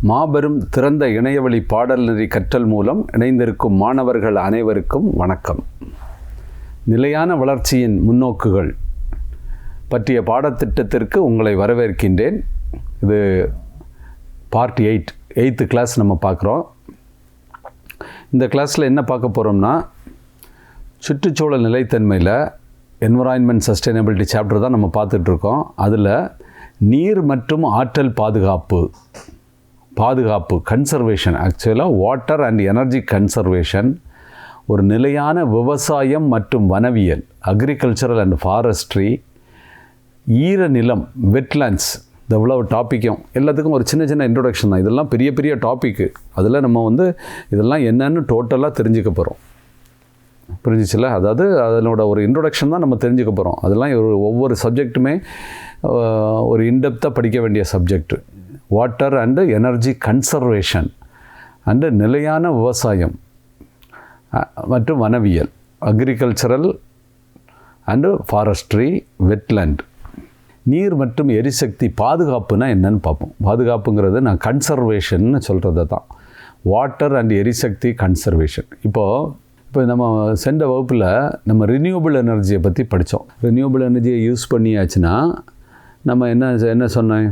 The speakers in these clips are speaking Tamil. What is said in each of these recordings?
மாபெரும் திறந்த இணையவழி பாடல் நெறி கற்றல் மூலம் இணைந்திருக்கும் மாணவர்கள் அனைவருக்கும் வணக்கம். நிலையான வளர்ச்சியின் முன்னோக்குகள் பற்றிய பாடத்திட்டத்திற்கு உங்களை வரவேற்கின்றேன். இது பார்ட் 8th கிளாஸ் நம்ம பார்க்குறோம். இந்த கிளாஸில் என்ன பார்க்க போகிறோம்னா, சுற்றுச்சூழல் நிலைத்தன்மையில் என்விரான்மெண்ட் சஸ்டைனபிலிட்டி சாப்டர் தான் நம்ம பார்த்துட்ருக்கோம். அதில் நீர் மற்றும் ஆற்றல் பாதுகாப்பு கன்சர்வேஷன், ஆக்சுவலாக வாட்டர் அண்ட் எனர்ஜி கன்சர்வேஷன், ஒரு நிலையான விவசாயம் மற்றும் வனவியல், agricultural and forestry, Eeranilam, wetlands, இந்த இவ்வளோ டாப்பிக்கும் எல்லாத்துக்கும் ஒரு சின்ன சின்ன இன்ட்ரொடக்ஷன் தான். இதெல்லாம் பெரிய பெரிய டாப்பிக்கு. அதில் நம்ம இதெல்லாம் என்னன்னு டோட்டலாக தெரிஞ்சுக்க போகிறோம். புரிஞ்சிச்சுல? அதாவது அதனோட ஒரு இன்ட்ரொடக்ஷன் தான் நம்ம தெரிஞ்சுக்க போகிறோம். அதெல்லாம் ஒவ்வொரு சப்ஜெக்ட்டுமே ஒரு இன்டெப்த்தாக படிக்க வேண்டிய subject. Water and energy conservation and நிலையான விவசாயம் மற்றும் வனவியல், அக்ரிகல்ச்சரல் அண்டு ஃபாரஸ்ட்ரி, வெட்லேண்ட். நீர் மற்றும் எரிசக்தி பாதுகாப்புனா என்னன்னு பார்ப்போம். பாதுகாப்புங்கிறது நான் கன்சர்வேஷன்னு சொல்கிறது தான். வாட்டர் அண்ட் எரிசக்தி கன்சர்வேஷன். இப்போ நம்ம சென்ற வகுப்பில் நம்ம ரினியூவபிள் எனர்ஜியை பற்றி படித்தோம். ரினியூவபிள் எனர்ஜியை யூஸ் பண்ணியாச்சுன்னா நம்ம என்ன சொன்னேன்,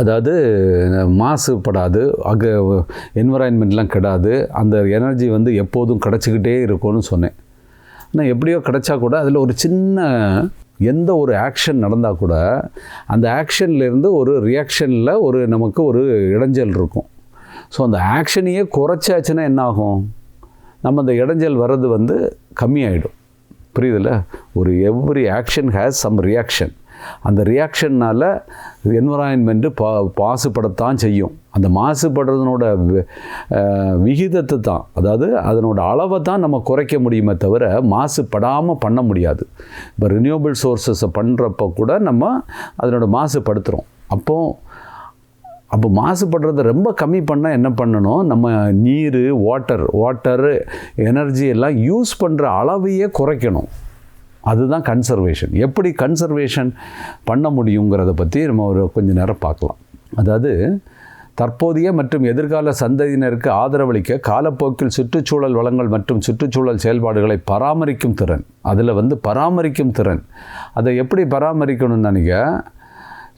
அதாவது மாசுபடாது, என்விரான்மெண்ட்லாம் கெடாது, அந்த எனர்ஜி எப்போதும் கிடச்சிக்கிட்டே இருக்கும்னு சொன்னேன். ஆனால் எப்படியோ கிடச்சா கூட அதில் ஒரு சின்ன எந்த ஒரு ஆக்ஷன் நடந்தால் கூட அந்த ஆக்ஷன்லேருந்து ஒரு ரியாக்ஷனில் நமக்கு ஒரு இடைஞ்சல் இருக்கும். ஸோ அந்த ஆக்ஷனையே குறைச்சாச்சுன்னா என்ன ஆகும், நம்ம அந்த இடைஞ்சல் வர்றது கம்மியாயிடும். புரியுதில்ல? ஒரு every action has some reaction. அந்த ரியாக்ஷன்னால் என்விரான்மெண்ட்டு மாசுபடத்தான் செய்யும். அந்த மாசுபடுறதுனோட விகிதத்தை தான், அதாவது அதனோட அளவை தான் நம்ம குறைக்க முடியுமே தவிர மாசுபடாமல் பண்ண முடியாது. இப்போ ரினியூவபிள் சோர்ஸஸை பண்ணுறப்போ கூட நம்ம அதனோட மாசுபடுத்துகிறோம். அப்போ மாசுபடுறதை ரொம்ப கம்மி பண்ணால் என்ன பண்ணணும், நம்ம நீர், வாட்டர் எனர்ஜி எல்லாம் யூஸ் பண்ணுற அளவையே குறைக்கணும். அதுதான் கன்சர்வேஷன். எப்படி கன்சர்வேஷன் பண்ண முடியுங்கிறத பற்றி நம்ம கொஞ்சம் நேரம் பார்க்கலாம். அதாவது தற்போதைய மற்றும் எதிர்கால சந்ததியினருக்கு ஆதரவளிக்க காலப்போக்கில் சுற்றுச்சூழல் வளங்கள் மற்றும் சுற்றுச்சூழல் செயல்பாடுகளை பராமரிக்கும் திறன். அதில் பராமரிக்கும் திறன், அதை எப்படி பராமரிக்கணும்னு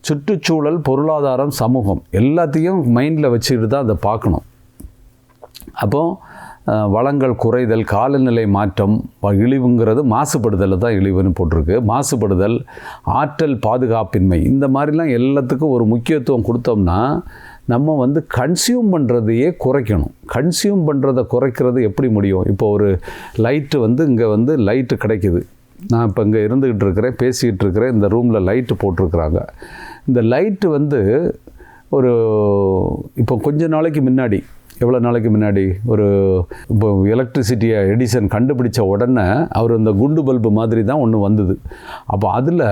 சுற்றுச்சூழல், பொருளாதாரம், சமூகம் எல்லாத்தையும் மைண்டில் வச்சுக்கிட்டு தான் அதை பார்க்கணும். அப்போது வளங்கள் குறைதல், காலநிலை மாற்றம், இழிவுங்கிறது மாசுபடுதலில் தான் இழிவுன்னு போட்டிருக்கு. மாசுபடுதல், ஆற்றல் பாதுகாப்பின்மை, இந்த மாதிரிலாம் எல்லாத்துக்கும் ஒரு முக்கியத்துவம் கொடுத்தோம்னா நம்ம கன்சியூம் பண்ணுறதையே குறைக்கணும். கன்சியூம் பண்ணுறதை குறைக்கிறது எப்படி முடியும்? இப்போ ஒரு லைட்டு இங்கே லைட்டு கிடைக்குது. நான் இப்போ இங்கே இருந்துக்கிட்டு இருக்கிறேன், பேசிக்கிட்டு இருக்கிறேன். இந்த ரூமில் லைட்டு போட்டிருக்கிறாங்க. இந்த லைட்டு இப்போ கொஞ்ச நாளைக்கு முன்னாடி, எவ்வளோ நாளைக்கு முன்னாடி, இப்போ எலக்ட்ரிசிட்டியை எடிசன் கண்டுபிடிச்ச உடனே அவர் இந்த குண்டு பல்பு மாதிரி தான் ஒன்று வந்தது. அப்போ அதில்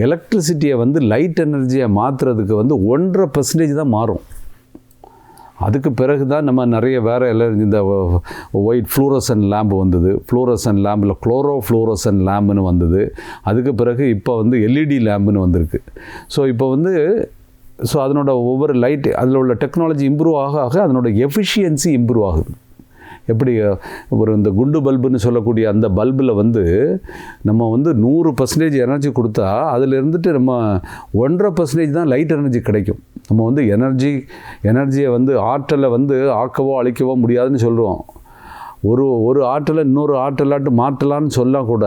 எலக்ட்ரிசிட்டியை லைட் எனர்ஜியை மாற்றுறதுக்கு 1.5% தான் மாறும். அதுக்கு பிறகு தான் நம்ம நிறைய வேறு இந்த ஒயிட் ஃப்ளூரசன் லேம்பு வந்தது. ஃப்ளூரசன் லேம்பில் ஃப்ளோரோஃப்ளூரசன் லேம்புன்னு வந்தது. அதுக்கு பிறகு இப்போ எல்இடி லேம்புன்னு வந்திருக்கு. ஸோ இப்போ அதனோட ஒவ்வொரு லைட், அதில் உள்ள டெக்னாலஜி இம்ப்ரூவ் ஆக அதனோட எஃபிஷியன்சி இம்ப்ரூவ் ஆகுது. எப்படி இந்த குண்டு பல்புன்னு சொல்லக்கூடிய அந்த பல்பில் நம்ம 100% எனர்ஜி கொடுத்தா அதில் இருந்துட்டு நம்ம 1.5% தான் லைட் எனர்ஜி கிடைக்கும். நம்ம எனர்ஜியை ஆற்றலை ஆக்கவோ அழிக்கவோ முடியாதுன்னு சொல்லுவோம். ஒரு ஆற்றலை இன்னொரு ஆற்றலாட்டு மாற்றலான்னு சொன்னால் கூட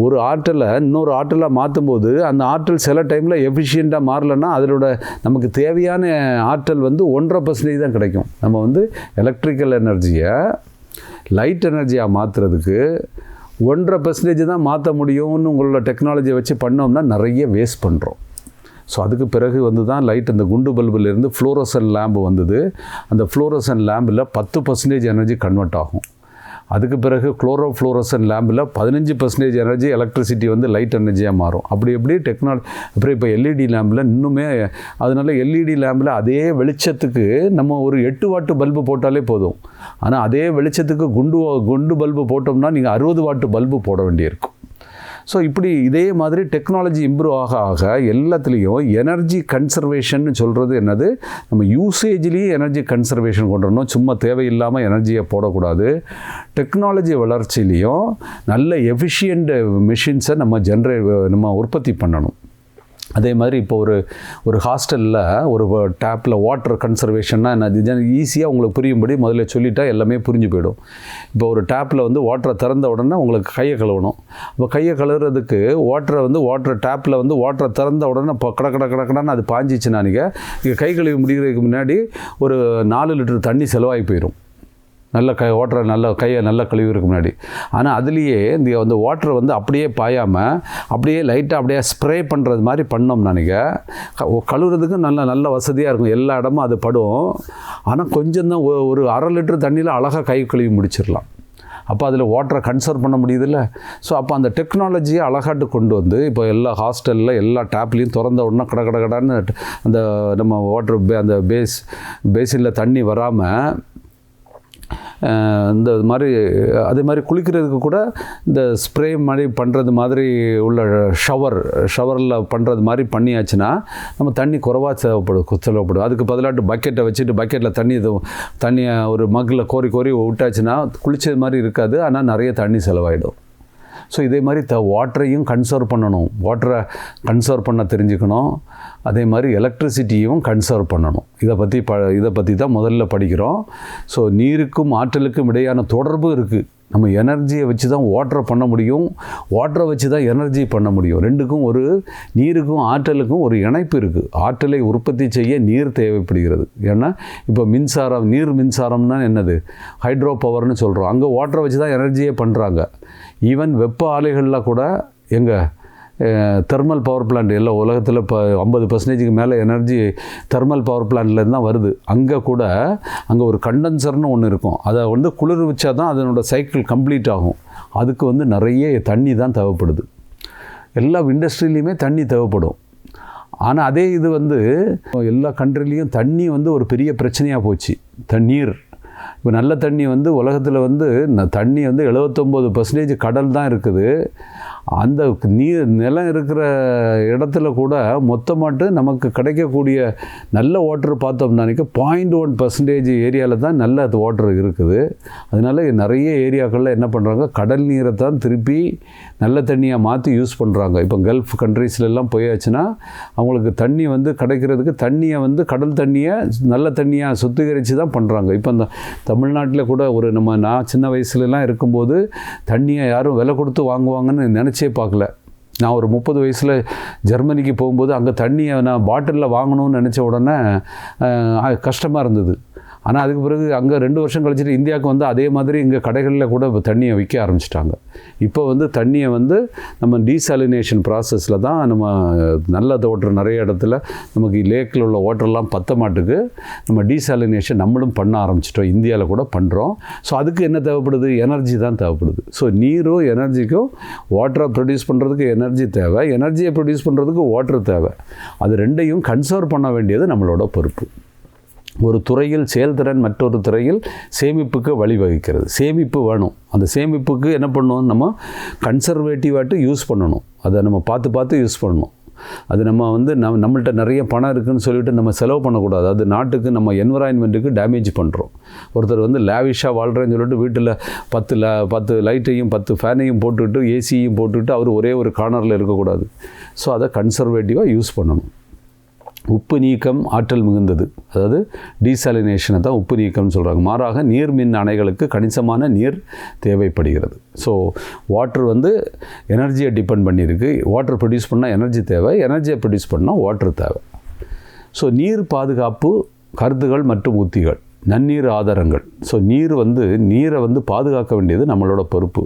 ஒரு ஆற்றலை இன்னொரு ஆற்றலாக மாற்றும்போது அந்த ஆற்றல் சில டைமில் எஃபிஷியண்ட்டாக மாறலைன்னா அதனோட நமக்கு தேவையான ஆற்றல் வந்து 1.5% தான் கிடைக்கும். நம்ம வந்து எலக்ட்ரிக்கல் எனர்ஜியை லைட் எனர்ஜியாக மாற்றுறதுக்கு 1.5% தான் மாற்ற முடியும்னு உங்களோட டெக்னாலஜியை வச்சு பண்ணோம்னா நிறைய வேஸ்ட் பண்ணுறோம். ஸோ அதுக்கு பிறகு வந்து தான் லைட் அந்த குண்டு பல்புலேருந்து ஃப்ளோரசன் லேம்பு வந்தது. அந்த ஃப்ளோரசன் லேம்பில் 10% எனர்ஜி கன்வெர்ட் ஆகும். அதுக்கு பிறகு ஃப்ளோரசன் லேம்பில் 15% எனர்ஜி எலக்ட்ரிசிட்டி வந்து லைட் எனர்ஜியாக மாறும். அப்படி எப்படி டெக்னாலஜி. அப்புறம் இப்போ எல்இடி லேம்பில் இன்னுமே அதனால் எல்இடி லேம்பில் அதே வெளிச்சத்துக்கு நம்ம ஒரு 8 வாட்டு பல்பு போட்டாலே போதும். ஆனால் அதே வெளிச்சத்துக்கு குண்டு பல்பு போட்டோம்னா நீங்கள் 60 வாட்டு பல்பு போட வேண்டியிருக்கும். ஸோ இப்படி இதே மாதிரி டெக்னாலஜி இம்ப்ரூவ் ஆக ஆக எல்லாத்துலேயும் எனர்ஜி கன்சர்வேஷன் சொல்கிறது என்னது, நம்ம யூசேஜ்லேயும் எனர்ஜி கன்சர்வேஷன் கொண்டு வரணும். சும்மா தேவையில்லாமல் எனர்ஜியை போடக்கூடாது. டெக்னாலஜி வளர்ச்சியிலையும் நல்ல எஃபிஷியண்ட் மிஷின்ஸை நம்ம உற்பத்தி பண்ணணும். அதே மாதிரி இப்போ ஒரு ஹாஸ்டலில் ஒரு டேப்பில் வாட்டர் கன்சர்வேஷன்னா என்ன, ஈஸியாக உங்களுக்கு புரியும்படி முதல்ல சொல்லிட்டா எல்லாமே புரிஞ்சு போயிடும். இப்போ ஒரு டேப்பில் வந்து வாட்டரை திறந்த உடனே உங்களுக்கு கையை கழுவணும். இப்போ கையை கழுவுறதுக்கு வாட்டர் டேப்பில் வந்து வாட்டரை திறந்த உடனே இப்போ கடக்கடான்னு அது பாஞ்சிச்சுன்னா நீங்கள் கை கழுவி முடிகிறதுக்கு முன்னாடி ஒரு 4 லிட்டர் தண்ணி செலவாகி போயிடும். நல்ல கையை நல்லா கழுவிறதுக்கு முன்னாடி. ஆனால் அதுலேயே அந்த வாட்டரை வந்து அப்படியே பாயாமல் அப்படியே லைட்டாக அப்படியே ஸ்ப்ரே பண்ணுறது மாதிரி பண்ணோம்னா நீங்கள் கழுவுறதுக்கு நல்ல வசதியாக இருக்கும். எல்லா இடமும் அது படும். ஆனால் கொஞ்சம் தான் ஒரு 1/2 லிட்டர் தண்ணியில் அழகாக கை கழுவி முடிச்சிடலாம். அப்போ அதில் வாட்டரை கன்சர்வ் பண்ண முடியுதுல்ல. ஸோ அப்போ அந்த டெக்னாலஜியை அழகாட்டு கொண்டு வந்து இப்போ எல்லா ஹாஸ்டலில் எல்லா டேப்லேயும் திறந்த உடனே கடன்னு அந்த நம்ம வாட்டர் அந்த பேசினில் தண்ணி வராமல் இந்த மாதிரி அதே மாதிரி குளிக்கிறதுக்கு கூட இந்த ஸ்ப்ரே மாதிரி பண்ணுறது மாதிரி உள்ள ஷவரில் பண்ணுறது மாதிரி பண்ணியாச்சுன்னா நம்ம தண்ணி குறைவாக செலவுப்படும். அதுக்கு பதிலாட்டு பக்கெட்டை வச்சுட்டு பக்கெட்டில் தண்ணியை ஒரு மக்கில் கோரி விட்டாச்சுன்னா குளித்தது மாதிரி இருக்காது. ஆனால் நிறைய தண்ணி செலவாயிடும். ஸோ இதே மாதிரி வாட்டரையும் கன்சர்வ் பண்ணணும். வாட்டரை கன்சர்வ் பண்ண தெரிஞ்சுக்கணும். அதே மாதிரி எலக்ட்ரிசிட்டியும் கன்சர்வ் பண்ணணும். இதை பற்றி தான் முதல்ல படிக்கிறோம். ஸோ நீருக்கும் ஆற்றலுக்கும் இடையான தொடர்பு இருக்குது. நம்ம எனர்ஜியை வச்சு தான் வாட்டரை பண்ண முடியும், வாட்டரை வச்சு தான் எனர்ஜி பண்ண முடியும். ரெண்டுக்கும் நீருக்கும் ஆற்றலுக்கும் ஒரு இணைப்பு இருக்குது. ஆற்றலை உற்பத்தி செய்ய நீர் தேவைப்படுகிறது. ஏன்னா இப்போ நீர் மின்சாரம்னா என்னது, ஹைட்ரோ பவர்னு சொல்கிறோம். அங்கே வாட்டரை வச்சு தான் எனர்ஜியே பண்ணுறாங்க. ஈவன் வெப்ப ஆலைகளில் கூட தெர்மல் பவர் பிளான்ட் எல்லாம் உலகத்தில் இப்போ 50% மேலே எனர்ஜி தெர்மல் பவர் பிளான்ட்லேருந்து தான் வருது. அங்கே ஒரு கண்டென்சர்னு ஒன்று இருக்கும். அதை வந்து குளிர் வச்சா தான் அதனோட சைக்கிள் கம்ப்ளீட் ஆகும். அதுக்கு நிறைய தண்ணி தான் தேவைப்படுது. எல்லா இண்டஸ்ட்ரியிலையுமே தண்ணி தேவைப்படும். ஆனால் அதே இது எல்லா கண்ட்ரிலையும் தண்ணி ஒரு பெரிய பிரச்சனையாக போச்சு. தண்ணீர் இப்போ நல்ல தண்ணி உலகத்தில் தண்ணி 79% கடல் தான் இருக்குது. அந்த நிலம் இருக்கிற இடத்துல கூட மொத்தமாட்டு நமக்கு கிடைக்கக்கூடிய நல்ல வாட்டர் பார்த்தோம்னா 0.1% ஏரியாவில் தான் நல்ல வாட்டர் இருக்குது. அதனால நிறைய ஏரியாக்களில் என்ன பண்ணுறாங்க, கடல் நீரை தான் திருப்பி நல்ல தண்ணியாக மாற்றி யூஸ் பண்ணுறாங்க. இப்போ கல்ஃப் கண்ட்ரீஸ்லாம் போயாச்சுன்னா அவங்களுக்கு தண்ணி கிடைக்கிறதுக்கு தண்ணியை கடல் தண்ணியை நல்ல தண்ணியாக சுத்திகரித்து தான் பண்ணுறாங்க. இப்போ இந்த தமிழ்நாட்டில் கூட நான் சின்ன வயசுலலாம் இருக்கும்போது தண்ணியை யாரும் விலை கொடுத்து வாங்குவாங்கன்னு நினச்சே பார்க்கல. நான் ஒரு 30 வயசில் ஜெர்மனிக்கு போகும்போது அங்கே தண்ணியை நான் பாட்டிலில் வாங்கணும்னு நினச்ச உடனே கஷ்டமாக இருந்தது. ஆனால் அதுக்கு பிறகு அங்கே 2 வருஷம் கழிச்சிட்டு இந்தியாவுக்கு அதே மாதிரி இங்கே கடைகளில் கூட தண்ணியை விற்க ஆரம்பிச்சிட்டாங்க. இப்போ தண்ணியை நம்ம டீசாலினேஷன் ப்ராசஸில் தான் நம்ம நல்ல வாட்டர் நிறைய இடத்துல நமக்கு லேக்கில் உள்ள வாட்டர்லாம் பத்த மாட்டுக்கு நம்ம டீசாலினேஷன் நம்மளும் பண்ண ஆரம்பிச்சிட்டோம். இந்தியாவில் கூட பண்ணுறோம். ஸோ அதுக்கு என்ன தேவைப்படுது, எனர்ஜி தான் தேவைப்படுது. ஸோ நீரும் எனர்ஜிக்கும் வாட்டரை ப்ரொடியூஸ் பண்ணுறதுக்கு எனர்ஜி தேவை, எனர்ஜியை ப்ரொடியூஸ் பண்ணுறதுக்கு வாட்டர் தேவை. அது ரெண்டையும் கன்சர்வ் பண்ண வேண்டியது நம்மளோட பொறுப்பு. ஒரு துறையில் செயல்திறன் மற்றொரு துறையில் சேமிப்புக்கு வழிவகுக்கிறது. சேமிப்பு வேணும். அந்த சேமிப்புக்கு என்ன பண்ணணும், நம்ம கன்சர்வேட்டிவாட்டு யூஸ் பண்ணணும். அதை நம்ம பார்த்து யூஸ் பண்ணணும். அது நம்ம நம்மள்கிட்ட நிறைய பணம் இருக்குதுன்னு சொல்லிவிட்டு நம்ம செலவு பண்ணக்கூடாது. அது நாட்டுக்கு நம்ம என்விரான்மெண்ட்டுக்கு டேமேஜ் பண்ணுறோம். ஒருத்தர் லேவிஷாக வாழ்கிறேன்னு சொல்லிட்டு வீட்டில் 10 லைட்டையும் 10 ஃபேனையும் போட்டுக்கிட்டு ஏசியையும் போட்டுக்கிட்டு அவர் ஒரே ஒரு கார்னரில் இருக்கக்கூடாது. ஸோ அதை கன்சர்வேட்டிவாக யூஸ் பண்ணணும். உப்பு நீக்கம் ஆற்றல் மிகுந்தது. அதாவது டீசாலினேஷனை தான் உப்பு நீக்கம்னு சொல்கிறாங்க. மாறாக நீர்மின் அணைகளுக்கு கணிசமான நீர் தேவைப்படுகிறது. ஸோ வாட்டர் வந்து எனர்ஜியை டிபெண்ட் பண்ணியிருக்கு. வாட்டர் ப்ரொடியூஸ் பண்ணால் எனர்ஜி தேவை, எனர்ஜியை ப்ரொடியூஸ் பண்ணால் வாட்டர் தேவை. ஸோ நீர் பாதுகாப்பு கருத்துகள் மற்றும் உத்திகள், நன்னீர் ஆதாரங்கள். ஸோ நீரை வந்து பாதுகாக்க வேண்டியது நம்மளோட பொறுப்பு.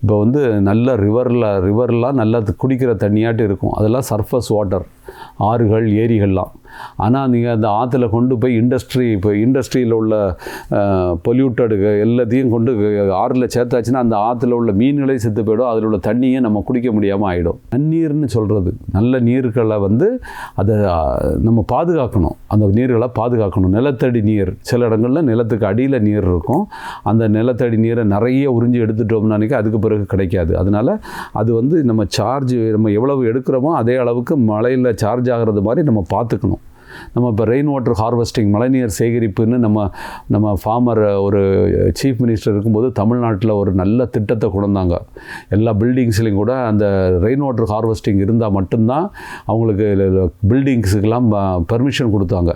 இப்போ வந்து நல்ல ரிவர்லாம் நல்லா குடிக்கிற தண்ணியாட்டு இருக்கும், அதெல்லாம் சர்ஃபஸ் வாட்டர், ஆறுகள் ஏரிகள்லாம். ஆனால் நீங்கள் அந்த ஆற்றுல கொண்டு போய் இண்டஸ்ட்ரியில் உள்ள பொல்யூட்டடு எல்லாத்தையும் கொண்டு ஆறில் சேர்த்தாச்சுன்னா அந்த ஆற்றுல உள்ள மீன்களே செத்து போயிடும், அதில் உள்ள தண்ணியை நம்ம குடிக்க முடியாமல் ஆகிடும். நன்னீர்னு சொல்கிறது நல்ல நீர்களை வந்து அதை நம்ம பாதுகாக்கணும், அந்த நீர்களை பாதுகாக்கணும். நிலத்தடி நீர், சில இடங்களில் நிலத்துக்கு அடியில் நீர் இருக்கும், அந்த நிலத்தடி நீரை நிறைய உறிஞ்சி எடுத்துட்டோம்னானிக்கு அதுக்கு பிறகு கிடைக்காது. அதனால் அது வந்து நம்ம எவ்வளவு எடுக்கிறோமோ அதே அளவுக்கு மழையில் சார்ஜ் ஆகிறது மாதிரி நம்ம பார்த்துக்கணும். நம்ம இப்போ ரெயின் வாட்டர் ஹார்வெஸ்டிங், மழைநீர் சேகரிப்புன்னு நம்ம ஃபார்மர் ஒரு சீஃப் மினிஸ்டர் இருக்கும்போது தமிழ்நாட்டில் ஒரு நல்ல திட்டத்தை கொண்டாங்க. எல்லா பில்டிங்ஸ்லையும் கூட அந்த ரெயின் வாட்டர் ஹார்வெஸ்டிங் இருந்தால் மட்டும்தான் அவங்களுக்கு பில்டிங்ஸுக்கெல்லாம் பெர்மிஷன் கொடுத்தாங்க.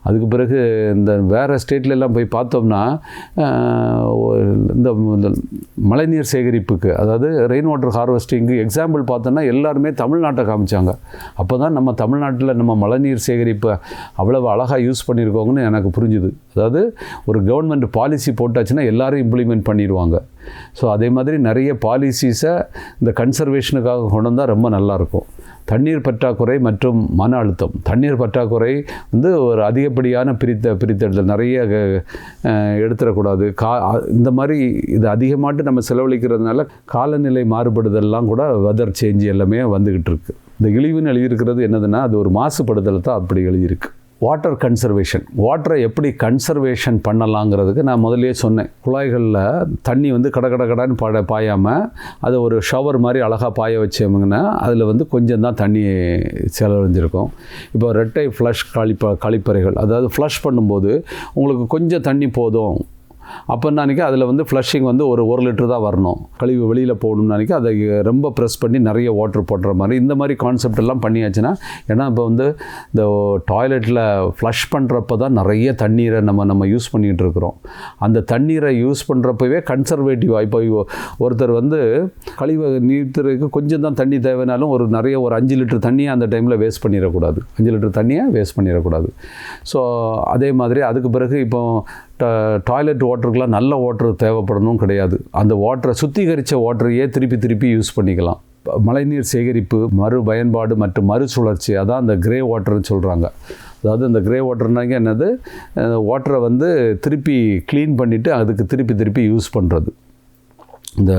அதுக்கு பிறகு இந்த வேறு ஸ்டேட்லெல்லாம் போய் பார்த்தோம்னா இந்த மழைநீர் சேகரிப்புக்கு, அதாவது ரெயின் வாட்டர் ஹார்வெஸ்டிங்கு எக்ஸாம்பிள் பார்த்தோன்னா எல்லாருமே தமிழ்நாட்டை காமிச்சாங்க. அப்போ தான் நம்ம தமிழ்நாட்டில் நம்ம மழைநீர் சேகரிப்பை அவ்வளவு அழகாக யூஸ் பண்ணியிருக்கோங்கன்னு எனக்கு புரிஞ்சுது. அதாவது ஒரு கவர்மெண்ட் பாலிசி போட்டாச்சுன்னா எல்லோரும் இம்ப்ளிமெண்ட் பண்ணிடுவாங்க. ஸோ அதே மாதிரி நிறைய பாலிசிஸை இந்த கன்சர்வேஷனுக்காக கொண்டு வந்தால் ரொம்ப நல்லாயிருக்கும். தண்ணீர் பற்றாக்குறை மற்றும் மன அழுத்தம். தண்ணீர் பற்றாக்குறை வந்து ஒரு அதிகப்படியான பிரித்தெடுத்தல், நிறைய எடுத்துடக்கூடாது. இந்த மாதிரி இது அதிகமாட்டு நம்ம செலவழிக்கிறதுனால காலநிலை மாறுபடுதல்லாம் கூட வெதர் சேஞ்ச் எல்லாமே வந்துக்கிட்டு இருக்குது. இந்த இழிவுன்னு எழுதியிருக்கிறது என்னதுன்னா அது ஒரு மாசுபடுதல் தான் அப்படி எழுதியிருக்கு. வாட்டர் கன்சர்வேஷன், வாட்டரை எப்படி கன்சர்வேஷன் பண்ணலாங்கிறதுக்கு நான் முதலே சொன்னேன். குழாய்களில் தண்ணி வந்து கடன்னு பாயாமல் அதை ஒரு ஷவர் மாதிரி அழகாக பாய வச்சோம்னா அதில் வந்து கொஞ்சம் தான் தண்ணி செலவழிஞ்சிருக்கும். இப்போ ரெட்டை ஃப்ளஷ் கழிப்பறைகள், அதாவது ஃப்ளஷ் பண்ணும்போது உங்களுக்கு கொஞ்சம் தண்ணி போதும் அப்போன்னானிக்கு அதில் வந்து ஃப்ளஷிங் வந்து ஒரு லிட்டர் தான் வரணும், கழிவு வெளியில் போகணும்னானிக்கு அதை ரொம்ப ப்ரெஸ் பண்ணி நிறைய வாட்டர் போடுற மாதிரி இந்த மாதிரி கான்செப்ட் எல்லாம் பண்ணியாச்சுன்னா. ஏன்னா இப்போ வந்து இந்த டாய்லெட்டில் ஃப்ளஷ் பண்ணுறப்ப தான் நிறைய தண்ணீரை நம்ம யூஸ் பண்ணிகிட்டு இருக்கிறோம். அந்த தண்ணீரை யூஸ் பண்ணுறப்பவே கன்சர்வேட்டிவாக, இப்போ ஒருத்தர் வந்து கழிவு நீர்த்துறதுக்கு கொஞ்சம் தான் தண்ணி தேவைனாலும் ஒரு 5 லிட்டர் தண்ணியை அந்த டைமில் வேஸ்ட் பண்ணிடக்கூடாது, 5 லிட்டர் தண்ணியை வேஸ்ட் பண்ணிடக்கூடாது. ஸோ அதே மாதிரி அதுக்கு பிறகு இப்போ டாய்லெட் வாட்டருக்கெலாம் நல்ல வாட்டர் தேவைப்படணும் கிடையாது. அந்த வாட்டரை சுத்திகரித்த வாட்டரையே திருப்பி யூஸ் பண்ணிக்கலாம். மழைநீர் சேகரிப்பு, மறு பயன்பாடு மற்றும் மறுசுழற்சி, அதான் அந்த கிரே வாட்டர்னு சொல்கிறாங்க. அதாவது இந்த கிரே வாட்டர்னாங்க என்னது, வாட்டரை வந்து திருப்பி க்ளீன் பண்ணிவிட்டு அதுக்கு திருப்பி யூஸ் பண்ணுறது. இந்த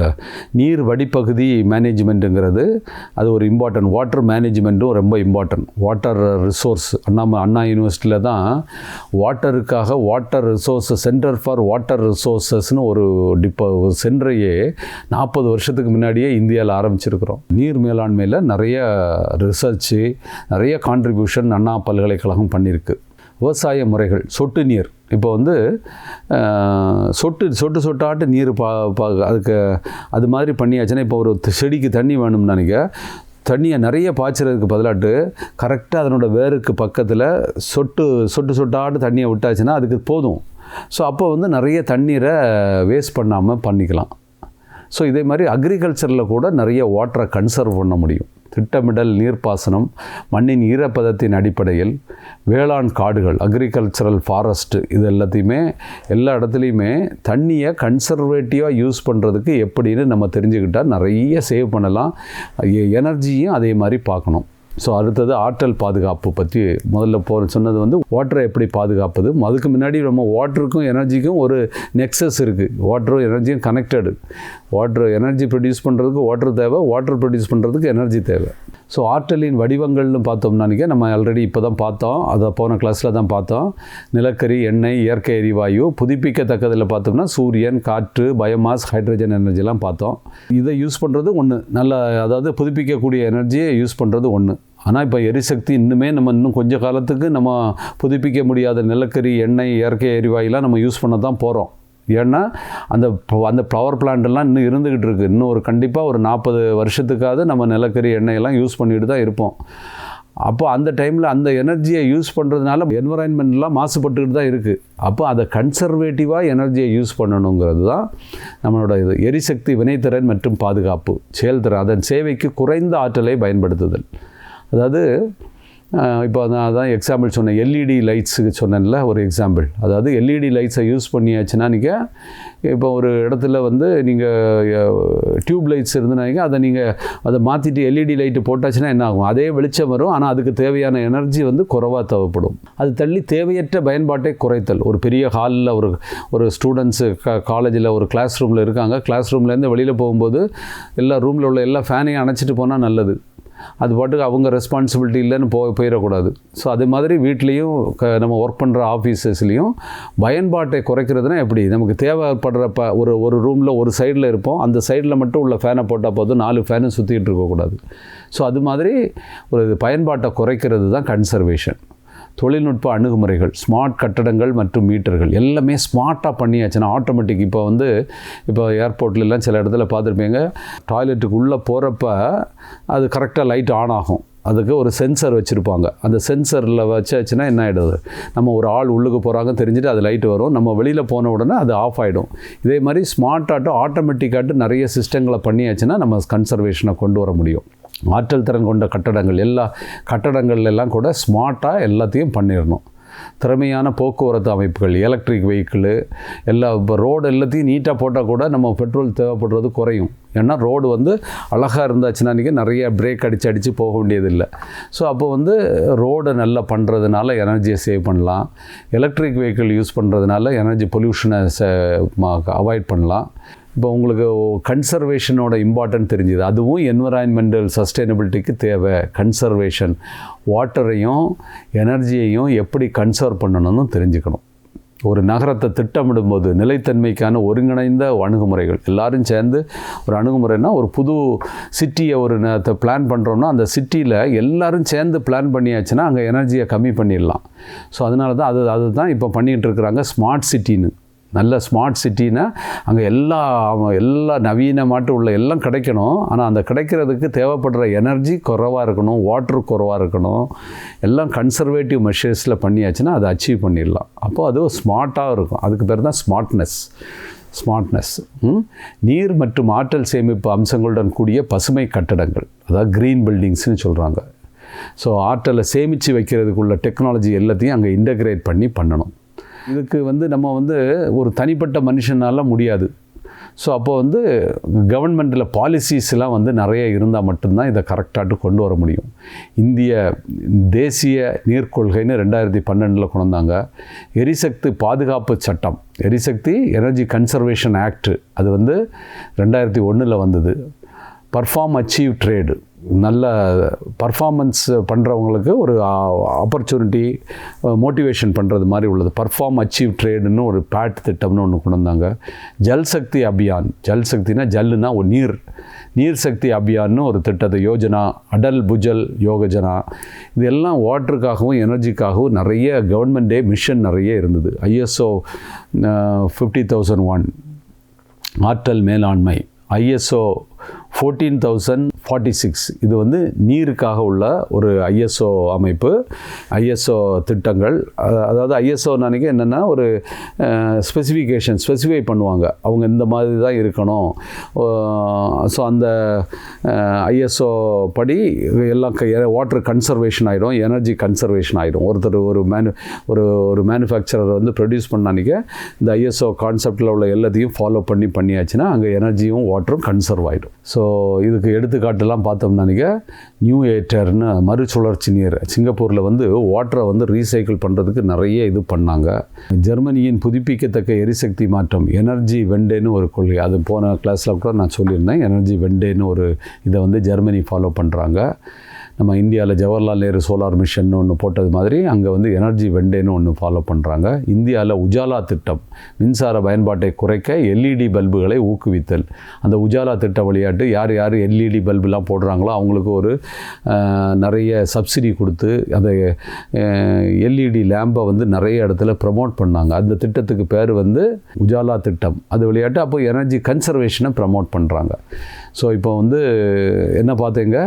நீர் வடிப்பகுதி மேனேஜ்மெண்ட்டுங்கிறது அது ஒரு இம்பார்ட்டன்ட். வாட்டர் மேனேஜ்மெண்ட்டும் ரொம்ப இம்பார்ட்டன்ட். வாட்டர் ரிசோர்ஸ், அண்ணா யூனிவர்சிட்டியில் தான் வாட்டருக்காக water resources, centre for water ரிசோர்ஸஸ்னு ஒரு சென்டரையே 40 வருஷத்துக்கு முன்னாடியே இந்தியாவில் ஆரம்பிச்சிருக்கிறோம். நீர் மேலாண்மையில் நிறைய ரிசர்ச்சு, நிறைய கான்ட்ரிபியூஷன் அண்ணா பல்கலைக்கழகம் பண்ணியிருக்கு. விவசாய முறைகள், சொட்டு நீர், இப்போ வந்து சொட்டாட்டு நீர் அதுக்கு அது மாதிரி பண்ணியாச்சுன்னா, இப்போ ஒரு செடிக்கு தண்ணி வேணும்னானிக்க தண்ணியை நிறைய பாய்ச்சறதுக்கு பதிலாட்டு கரெக்டாக அதனோட வேருக்கு பக்கத்தில் சொட்டாட்டு தண்ணியை விட்டாச்சுன்னா அதுக்கு போதும். ஸோ அப்போ வந்து நிறைய தண்ணீரை வேஸ்ட் பண்ணாமல் பண்ணிக்கலாம். ஸோ இதே மாதிரி அக்ரிகல்ச்சரில் கூட நிறைய வாட்டரை கன்சர்வ் பண்ண முடியும். திட்டமிடல், நீர்ப்பாசனம், மண்ணின் ஈரப்பதத்தின் அடிப்படையில் வேளாண் காடுகள், அக்ரிகல்ச்சரல் ஃபாரஸ்ட், இது எல்லாத்தையுமே எல்லா இடத்துலையுமே தண்ணியை கன்சர்வேட்டிவாக யூஸ் பண்ணுறதுக்கு எப்படின்னு நம்ம தெரிஞ்சுக்கிட்டால் நிறைய சேவ் பண்ணலாம். எனர்ஜியும் அதே மாதிரி பார்க்கணும். ஸோ அடுத்தது ஆற்றல் பாதுகாப்பு பற்றி முதல்ல சொன்னது வந்து வாட்டரை எப்படி பாதுகாப்பது. அதுக்கு முன்னாடி நம்ம வாட்டருக்கும் எனர்ஜிக்கும் ஒரு நெக்ஸஸ் இருக்குது. வாட்டரும் எனர்ஜியும் கனெக்டடு. எனர்ஜி ப்ரொடியூஸ் பண்ணுறதுக்கு வாட்டர் தேவை, வாட்டர் ப்ரொடியூஸ் பண்ணுறதுக்கு எனர்ஜி தேவை. ஸோ ஆற்றலின் வடிவங்கள்னு பார்த்தோம்னானிக்க நம்ம ஆல்ரெடி இப்போ தான் பார்த்தோம், அதை போன கிளாஸில் தான் பார்த்தோம். நிலக்கரி, எண்ணெய், இயற்கை எரிவாயு, புதுப்பிக்கத்தக்கதில் பார்த்தோம்னா சூரியன், காற்று, பயோமாஸ், ஹைட்ரஜன் எனர்ஜிலாம் பார்த்தோம். இதை யூஸ் பண்ணுறது ஒன்று, அதாவது புதுப்பிக்கக்கூடிய எனர்ஜியை யூஸ் பண்ணுறது ஒன்று. ஆனால் இப்போ எரிசக்தி இன்னும் கொஞ்சம் காலத்துக்கு நம்ம புதுப்பிக்க முடியாத நிலக்கரி, எண்ணெய், இயற்கை எரிவாயுலாம் நம்ம யூஸ் பண்ண தான் போகிறோம். ஏன்னா அந்த பவர் பிளான்ட்லாம் இன்னும் இருந்துக்கிட்டு இருக்குது. இன்னும் கண்டிப்பாக ஒரு 40 வருஷத்துக்காவது நம்ம நிலக்கரி, எண்ணெயெல்லாம் யூஸ் பண்ணிட்டு தான் இருப்போம். அப்போ அந்த டைமில் அந்த எனர்ஜியை யூஸ் பண்ணுறதுனால என்வரான்மெண்ட்லாம் மாசுபட்டுக்கிட்டு தான் இருக்குது. அப்போ அதை கன்சர்வேட்டிவாக எனர்ஜியை யூஸ் பண்ணணுங்கிறது தான் நம்மளோட இது. எரிசக்தி வினைத்திறன் மற்றும் பாதுகாப்பு செயல்திறன், அதன் சேவைக்கு குறைந்த ஆற்றலை பயன்படுத்துதல். அதாவது இப்போ நான் அதான் எக்ஸாம்பிள் சொன்னேன், எல்இடி லைட்ஸுக்கு சொன்னேன்ல ஒரு எக்ஸாம்பிள். அதாவது எல்இடி லைட்ஸை யூஸ் பண்ணியாச்சுன்னா நீங்கள் இப்போ ஒரு இடத்துல வந்து நீங்கள் டியூப் லைட்ஸ் இருந்துனாங்க, அதை மாற்றிட்டு எல்இடி லைட்டு போட்டாச்சுன்னா என்ன ஆகும்? அதே வெளிச்சம் வரும், ஆனால் அதுக்கு தேவையான எனர்ஜி வந்து குறைவாக தேவைப்படும். அது தள்ளி தேவையற்ற பயன்பாட்டை குறைத்தல். ஒரு பெரிய ஹாலில் ஒரு ஸ்டூடெண்ட்ஸு காலேஜில் ஒரு கிளாஸ் ரூமில் இருக்காங்க, கிளாஸ் ரூம்லேருந்து வெளியில் போகும்போது எல்லா ரூமில் உள்ள எல்லா ஃபேனையும் அணைச்சிட்டு போனால் நல்லது. அது பாட்டுக்கு அவங்க ரெஸ்பான்சிபிலிட்டி இல்லைன்னு போயிடக்கூடாது. ஸோ அது மாதிரி வீட்லேயும் நம்ம ஒர்க் பண்ணுற ஆஃபீஸஸ்லேயும் பயன்பாட்டை குறைக்கிறதுனா எப்படி? நமக்கு தேவைப்படுறப்ப ஒரு ரூமில் ஒரு சைடில் இருப்போம், அந்த சைடில் மட்டும் உள்ள ஃபேனை போட்டால் போதும், 4 ஃபேனும் சுற்றிக்கிட்டு இருக்கக்கூடாது. ஸோ அது மாதிரி ஒரு பயன்பாட்டை குறைக்கிறது தான் கன்சர்வேஷன். தொழில்நுட்ப அணுகுமுறைகள், ஸ்மார்ட் கட்டடங்கள் மற்றும் மீட்டர்கள் எல்லாமே ஸ்மார்ட்டாக பண்ணியாச்சுன்னா ஆட்டோமேட்டிக். இப்போ ஏர்போர்ட்லாம் சில இடத்துல பார்த்துருப்பீங்க, டாய்லெட்டுக்கு உள்ளே போகிறப்ப அது கரெக்டாக லைட் ஆன் ஆகும். அதுக்கு ஒரு சென்சர் வச்சுருப்பாங்க. அந்த சென்சரில் வச்சாச்சுன்னா என்ன ஆகிடுது? நம்ம ஒரு ஆள் உள்ளுக்கு போகிறாங்க தெரிஞ்சுட்டு அது லைட்டு வரும், நம்ம வெளியில் போன உடனே அது ஆஃப் ஆகிடும். இதே மாதிரி ஸ்மார்ட்டாகட்டும் ஆட்டோமேட்டிக்காகட்டும் நிறைய சிஸ்டங்களை பண்ணியாச்சுன்னா நம்ம கன்சர்வேஷனை கொண்டு வர முடியும். ஆற்றல் திறன் கொண்ட கட்டடங்கள், எல்லா கட்டடங்கள்லாம் கூட ஸ்மார்ட்டாக எல்லாத்தையும் பண்ணிடணும். திறமையான போக்குவரத்து அமைப்புகள், எலக்ட்ரிக் வெஹிக்கிளு இப்போ ரோடு எல்லாத்தையும் நீட்டாக போட்டால் கூட நம்ம பெட்ரோல் தேவைப்படுறது குறையும். ஏன்னா ரோடு வந்து அழகாக இருந்தாச்சுன்னா நிறைய பிரேக் அடித்து போக வேண்டியதில்லை. ஸோ அப்போ ரோடை நல்லா பண்ணுறதுனால எனர்ஜியை சேவ் பண்ணலாம். எலக்ட்ரிக் வெஹிக்கிள் யூஸ் பண்ணுறதுனால எனர்ஜி பொல்யூஷனை அவாய்ட் பண்ணலாம். இப்போ உங்களுக்கு கன்சர்வேஷனோட இம்பார்ட்டன்ட் தெரிஞ்சுது. அதுவும் என்விரான்மெண்டல் சஸ்டைனபிலிட்டிக்கு தேவை. கன்சர்வேஷன் வாட்டரையும் எனர்ஜியையும் எப்படி கன்சர்வ் பண்ணணும்னு தெரிஞ்சுக்கணும். ஒரு நகரத்தை திட்டமிடும்போது நிலைத்தன்மைக்கான ஒருங்கிணைந்த அணுகுமுறைகள், எல்லோரும் சேர்ந்து ஒரு அணுகுமுறைனா, ஒரு புது சிட்டியை பிளான் பண்ணுறோன்னா அந்த சிட்டியில் எல்லோரும் சேர்ந்து பிளான் பண்ணியாச்சுன்னா அங்கே எனர்ஜியை கம்மி பண்ணிடலாம். ஸோ அதனால தான் அதுதான் இப்போ பண்ணிகிட்டு இருக்கிறாங்க ஸ்மார்ட் சிட்டின்னு. நல்ல ஸ்மார்ட் சிட்டின்னா அங்கே எல்லா நவீனமாட்டு உள்ள எல்லாம் கிடைக்கணும். ஆனால் அந்த கிடைக்கிறதுக்கு தேவைப்படுற எனர்ஜி குறைவாக இருக்கணும், வாட்ரு குறைவாக இருக்கணும். எல்லாம் கன்சர்வேட்டிவ் மெஷர்ஸில் பண்ணியாச்சுன்னா அதை அச்சீவ் பண்ணிடலாம். அப்போது அது ஸ்மார்ட்டாக இருக்கும். அதுக்கு பேர் தான் ஸ்மார்ட்னஸ். நீர் மற்றும் ஆற்றல் சேமிப்பு அம்சங்களுடன் கூடிய பசுமை கட்டடங்கள், அதாவது க்ரீன் பில்டிங்ஸ்னு சொல்கிறாங்க. ஸோ ஆற்றலை சேமித்து வைக்கிறதுக்குள்ள டெக்னாலஜி எல்லாத்தையும் அங்கே இன்டகிரேட் பண்ணணும். இதுக்கு நம்ம ஒரு தனிப்பட்ட மனுஷனால் முடியாது. ஸோ அப்போது கவர்மெண்ட்டில் பாலிசிஸ்லாம் நிறைய இருந்தால் மட்டும்தான் இதை கரெக்டாக கொண்டு வர முடியும். இந்திய தேசிய நீர்க்கொள்கைன்னு 2012 கொண்டு வந்தாங்க. எரிசக்தி பாதுகாப்பு சட்டம், எனர்ஜி கன்சர்வேஷன் ஆக்ட், அது 2001 வந்தது. பர்ஃபார்ம் அச்சீவ் ட்ரேடு, நல்ல பர்ஃபார்மன்ஸ் பண்ணுறவங்களுக்கு ஒரு ஆப்பர்ச்சுனிட்டி மோட்டிவேஷன் பண்ணுறது மாதிரி உள்ளது. பர்ஃபார்ம் அச்சீவ் ட்ரேடுன்னு ஒரு பேட் திட்டம்னு ஒன்று கொண்டு வந்தாங்க. ஜல்சக்தி அபியான், ஜல்சக்தினா ஜல்லுனா ஒரு நீர் சக்தி அபியான்னு ஒரு திட்டத்தை, யோஜனா, அடல் புஜல் யோஜனா, இது எல்லாம் வாட்டருக்காகவும் எனர்ஜிக்காகவும் நிறைய கவர்மெண்டே மிஷன் நிறைய இருந்தது. ISO 50001 ஆற்றல் மேலாண்மை, ISO 14046 இது நீருக்காக உள்ள ஒரு ISO அமைப்பு, ISO திட்டங்கள். அதாவது ISO என்னென்னா ஒரு ஸ்பெசிஃபை பண்ணுவாங்க, அவங்க இந்த மாதிரி தான் இருக்கணும். ஸோ அந்த ISO படி எல்லாம் வாட்டர் கன்சர்வேஷன் ஆகிடும், எனர்ஜி கன்சர்வேஷன் ஆகிடும். ஒருத்தர் ஒரு மேனுஃபேக்சரர் ப்ரொடியூஸ் பண்ணானிக்க இந்த ISO கான்செப்டில் உள்ள எல்லாத்தையும் ஃபாலோ பண்ணியாச்சுன்னா அங்கே எனர்ஜியும் வாட்டரும் கன்சர்வ் ஆகிடும். ஸோ இதுக்கு எடுத்துக்காட்டுலாம் பார்த்தோம்னா நியூ ஏட்டர்னு மறுசுழற்சி நீர், சிங்கப்பூரில் வாட்டரை ரீசைக்கிள் பண்ணுறதுக்கு நிறைய இது பண்ணாங்க. ஜெர்மனியின் புதுப்பிக்கத்தக்க எரிசக்தி மாற்றம், எனர்ஜி வெண்டேன்னு ஒரு கொள்கை, அது போன கிளாஸில் கூட நான் சொல்லியிருந்தேன். எனர்ஜி வெண்டேன்னு ஒரு இதை ஜெர்மனி ஃபாலோ பண்ணுறாங்க. நம்ம இந்தியாவில் ஜவஹர்லால் நேரு சோலார் மிஷன் ஒன்று போட்டது மாதிரி அங்கே எனர்ஜி வெண்டேன்னு ஒன்று ஃபாலோ பண்ணுறாங்க. இந்தியாவில் உஜாலா திட்டம், மின்சார பயன்பாட்டை குறைக்க LED பல்புகளை ஊக்குவித்தல். அந்த உஜாலா திட்ட வழியாட்டு யார் LED பல்புலாம் போடுறாங்களோ அவங்களுக்கு ஒரு நிறைய சப்சிடி கொடுத்து அந்த LED லேம்பை நிறைய இடத்துல ப்ரமோட் பண்ணாங்க. அந்த திட்டத்துக்கு பேர் உஜாலா திட்டம். அது வழியாட்டு அப்போ எனர்ஜி கன்சர்வேஷனை ப்ரமோட் பண்ணுறாங்க. ஸோ இப்போ என்ன பார்த்தீங்க,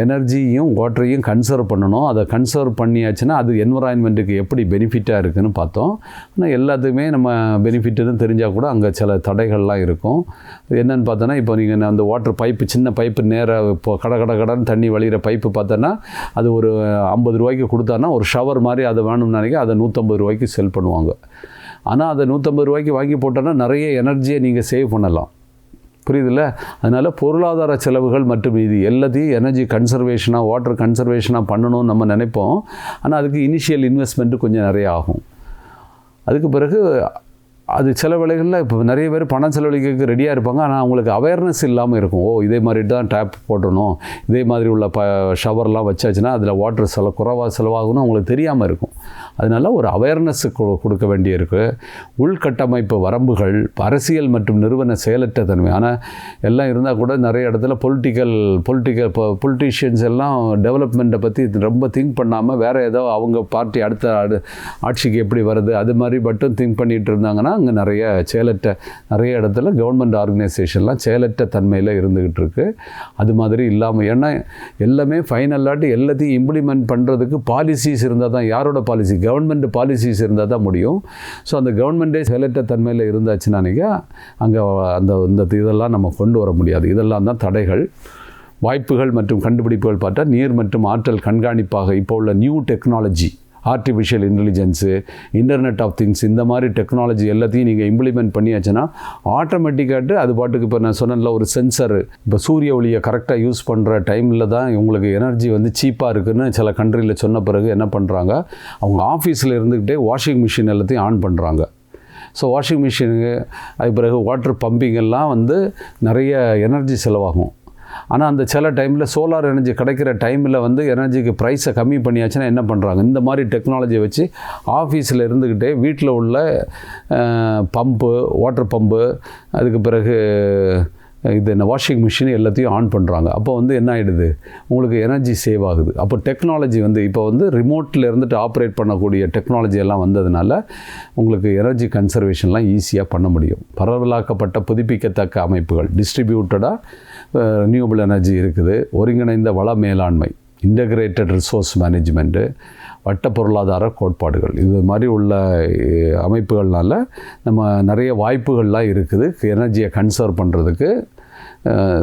எனர்ஜியும் வாட்டரையும் கன்சர்வ் பண்ணணும். அதை கன்சர்வ் பண்ணியாச்சுன்னா அது என்விரான்மெண்ட்டுக்கு எப்படி பெனிஃபிட்டாக இருக்குதுன்னு பார்த்தோம். ஆனால் எல்லாத்துக்குமே நம்ம பெனிஃபிட்டுன்னு தெரிஞ்சால் கூட அங்கே சில தடைகள்லாம் இருக்கும். என்னென்னு பார்த்தோன்னா, இப்போ நீங்கள் அந்த வாட்டர் பைப்பு, சின்ன பைப்பு நேராக இப்போ கடன் தண்ணி வழிகிற பைப்பு பார்த்தோன்னா அது ஒரு 50 ரூபாய்க்கு கொடுத்தான்னா ஒரு ஷவர் மாதிரி அதை வேணும்னு நினைக்க அதை 150 ரூபாய்க்கு செல் பண்ணுவாங்க. ஆனால் அதை 150 ரூபாய்க்கு வாங்கி போட்டோன்னா நிறைய எனர்ஜியை நீங்கள் சேவ் பண்ணலாம். புரியுதில்ல? அதனால் பொருளாதார செலவுகள் மற்றும் இது எல்லாத்தையும் எனர்ஜி கன்சர்வேஷனாக, வாட்டர் கன்சர்வேஷனாக பண்ணணும்னு நம்ம நினைப்போம். ஆனால் அதுக்கு இனிஷியல் இன்வெஸ்ட்மெண்ட்டு கொஞ்சம் நிறைய ஆகும். அதுக்கு பிறகு அது சில வேளைகளில் இப்போ நிறைய பேர் பணம் செலவழிக்க ரெடியாக இருப்பாங்க. ஆனால் அவங்களுக்கு அவேர்னஸ் இல்லாமல் இருக்கும். இதே மாதிரி தான் டேப் போட்டணும், இதே மாதிரி உள்ள ஷவர்லாம் வச்சாச்சுன்னா அதில் வாட்டர் குறைவாக செலவாகணும் அவங்களுக்கு தெரியாமல் இருக்கும். அதனால் ஒரு அவேர்னஸ் கொடுக்க வேண்டியிருக்கு. உள்கட்டமைப்பு வரம்புகள், அரசியல் மற்றும் நிறுவன செயலற்ற தன்மை. ஆனால் எல்லாம் இருந்தால் கூட நிறைய இடத்துல பொலிட்டீஷியன்ஸ் எல்லாம் டெவலப்மெண்ட்டை பற்றி ரொம்ப திங்க் பண்ணாமல் வேறு ஏதோ அவங்க பார்ட்டி அடுத்த ஆட்சிக்கு எப்படி வருது அது மாதிரி மட்டும் திங்க் பண்ணிகிட்டு இருந்தாங்கன்னா அங்கே நிறைய இடத்துல கவர்மெண்ட் ஆர்கனைசேஷன்லாம் செயலற்ற தன்மையில் இருந்துக்கிட்டு இருக்குது. அது மாதிரி இல்லாமல், ஏன்னா எல்லாமே ஃபைனலாட்டி எல்லாத்தையும் இம்ப்ளிமெண்ட் பண்ணுறதுக்கு பாலிசிஸ் இருந்தால் தான், யாரோட பாலிசி, கவர்மெண்ட் பாலிசிஸ் இருந்தால் தான் முடியும். ஸோ அந்த கவர்மெண்ட்டே செயலற்ற தன்மையில் இருந்தாச்சுன்னா அங்கே இந்த இதெல்லாம் நம்ம கொண்டு வர முடியாது. இதெல்லாம் தான் தடைகள். வாய்ப்புகள் மற்றும் கண்டுபிடிப்புகள் பார்த்தா நீர் மற்றும் ஆற்றல் கண்காணிப்பாக இப்போ உள்ள new technology, artificial intelligence, internet of things, இந்த மாதிரி டெக்னாலஜி எல்லாத்தையும் நீங்கள் இம்ப்ளிமெண்ட் பண்ணியாச்சுன்னா ஆட்டோமேட்டிக்காட்டு அது பாட்டுக்கு இப்போ நான் சொன்னேன்ல ஒரு சென்சரு, இப்போ சூரிய ஒளியை கரெக்டாக யூஸ் பண்ணுற டைமில் தான் உங்களுக்கு எனர்ஜி சீப்பாக இருக்குதுன்னு சில கண்ட்ரியில் சொன்ன பிறகு என்ன பண்ணுறாங்க, அவங்க ஆஃபீஸில் இருந்துக்கிட்டே வாஷிங் மிஷின் எல்லாத்தையும் ஆன் பண்ணுறாங்க. ஸோ வாஷிங் மிஷினுக்கு அது பிறகு வாட்டர் பம்பிங் எல்லாம் நிறைய எனர்ஜி செலவாகும். ஆனால் அந்த சில டைமில் சோலார் எனர்ஜி கிடைக்கிற டைமில் எனர்ஜிக்கு ப்ரைஸை கம்மி பண்ணியாச்சுன்னா என்ன பண்ணுறாங்க, இந்த மாதிரி டெக்னாலஜியை வச்சு ஆஃபீஸில் இருந்துக்கிட்டே வீட்டில் உள்ள பம்பு, வாட்டர் பம்பு, அதுக்கு பிறகு இது என்ன வாஷிங் மிஷின் எல்லாத்தையும் ஆன் பண்ணுறாங்க. அப்போ என்ன ஆகிடுது, உங்களுக்கு எனர்ஜி சேவ் ஆகுது. அப்போ டெக்னாலஜி இப்போ ரிமோட்டில் இருந்துட்டு ஆப்ரேட் பண்ணக்கூடிய டெக்னாலஜி எல்லாம் வந்ததுனால உங்களுக்கு எனர்ஜி கன்சர்வேஷன்லாம் ஈஸியாக பண்ண முடியும். பரவலாக்கப்பட்ட புதுப்பிக்கத்தக்க அமைப்புகள், டிஸ்ட்ரிபியூட்டடாக ரினியூவபிள் எனர்ஜி இருக்குது. ஒருங்கிணைந்த வள மேலாண்மை, இன்டகிரேட்டட் ரிசோர்ஸ் மேனேஜ்மெண்ட்டு, வட்ட பொருளாதார கோட்பாடுகள், இது மாதிரி உள்ள அமைப்புகள்னால நம்ம நிறைய வாய்ப்புகள்லாம் இருக்குது எனர்ஜியை கன்சர்வ் பண்ணுறதுக்கு.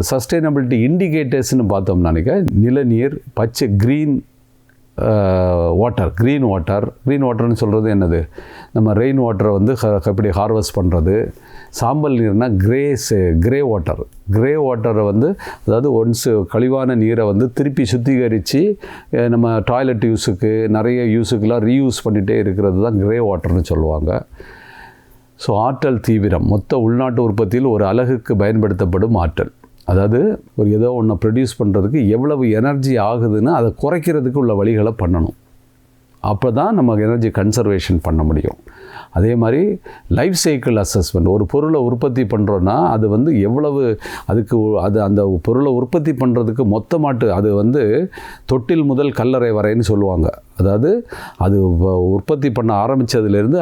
சஸ்டைனபிலிட்டி இண்டிகேட்டர்ஸ்னு பார்த்தோம்னா நிலநீர், பச்சை க்ரீன் வாட்டர்னு சொல்கிறது என்னது, நம்ம ரெயின் வாட்டரை எப்படி ஹார்வெஸ்ட் பண்ணுறது. சாம்பல் நீர்னா கிரே வாட்டரை அதாவது ஒன்ஸு கழிவான நீரை திருப்பி சுத்திகரித்து நம்ம டாய்லெட் யூஸுக்கு நிறைய யூஸுக்கெலாம் ரீயூஸ் பண்ணிகிட்டே இருக்கிறது தான் கிரே வாட்டர்னு சொல்லுவாங்க. ஸோ ஆற்றல் தீவிரம், மொத்த உள்நாட்டு உற்பத்தியில் ஒரு அலகுக்கு பயன்படுத்தப்படும் ஆற்றல். அதாவது ஒரு ஏதோ ஒன்று ப்ரொடியூஸ் பண்ணுறதுக்கு எவ்வளவு எனர்ஜி ஆகுதுன்னு அதை குறைக்கிறதுக்கு உள்ள வழிகளை பண்ணணும். அப்போ தான் நம்ம எனர்ஜி கன்சர்வேஷன் பண்ண முடியும். அதே மாதிரி லைஃப் சைக்கிள் அசஸ்மெண்ட், ஒரு பொருளை உற்பத்தி பண்ணுறோன்னா அது எவ்வளவு அதுக்கு அந்த பொருளை உற்பத்தி பண்ணுறதுக்கு மொத்தமாட்டு அது தொட்டில் முதல் கல்லறை வரைன்னு சொல்லுவாங்க. அதாவது அது உற்பத்தி பண்ண ஆரம்பித்ததுலேருந்து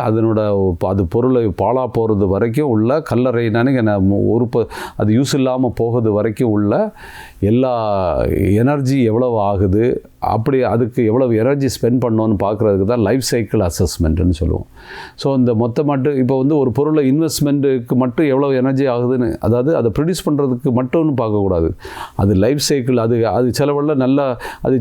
அது பொருளை பாழா போகிறது வரைக்கும் உள்ள கல்லறைனானே அது யூஸ் இல்லாமல் போகிறது வரைக்கும் உள்ள எல்லா எனர்ஜி எவ்வளவு ஆகுது, அப்படி அதுக்கு எவ்வளவு எனர்ஜி ஸ்பெண்ட் பண்ணோன்னு பார்க்குறதுக்கு தான் லைஃப் சைக்கிள் அசஸ்மெண்ட்டுன்னு சொல்லுவோம். ஸோ இந்த மொத்தமாட்டு இப்போ ஒரு பொருளை இன்வெஸ்ட்மெண்ட்டுக்கு மட்டும் எவ்வளோ எனர்ஜி ஆகுதுன்னு, அதாவது அதை ப்ரொடியூஸ் பண்ணுறதுக்கு மட்டும்னு பார்க்கக்கூடாது. அது லைஃப் சைக்கிள், அது செலவெல்லாம் நல்லா அது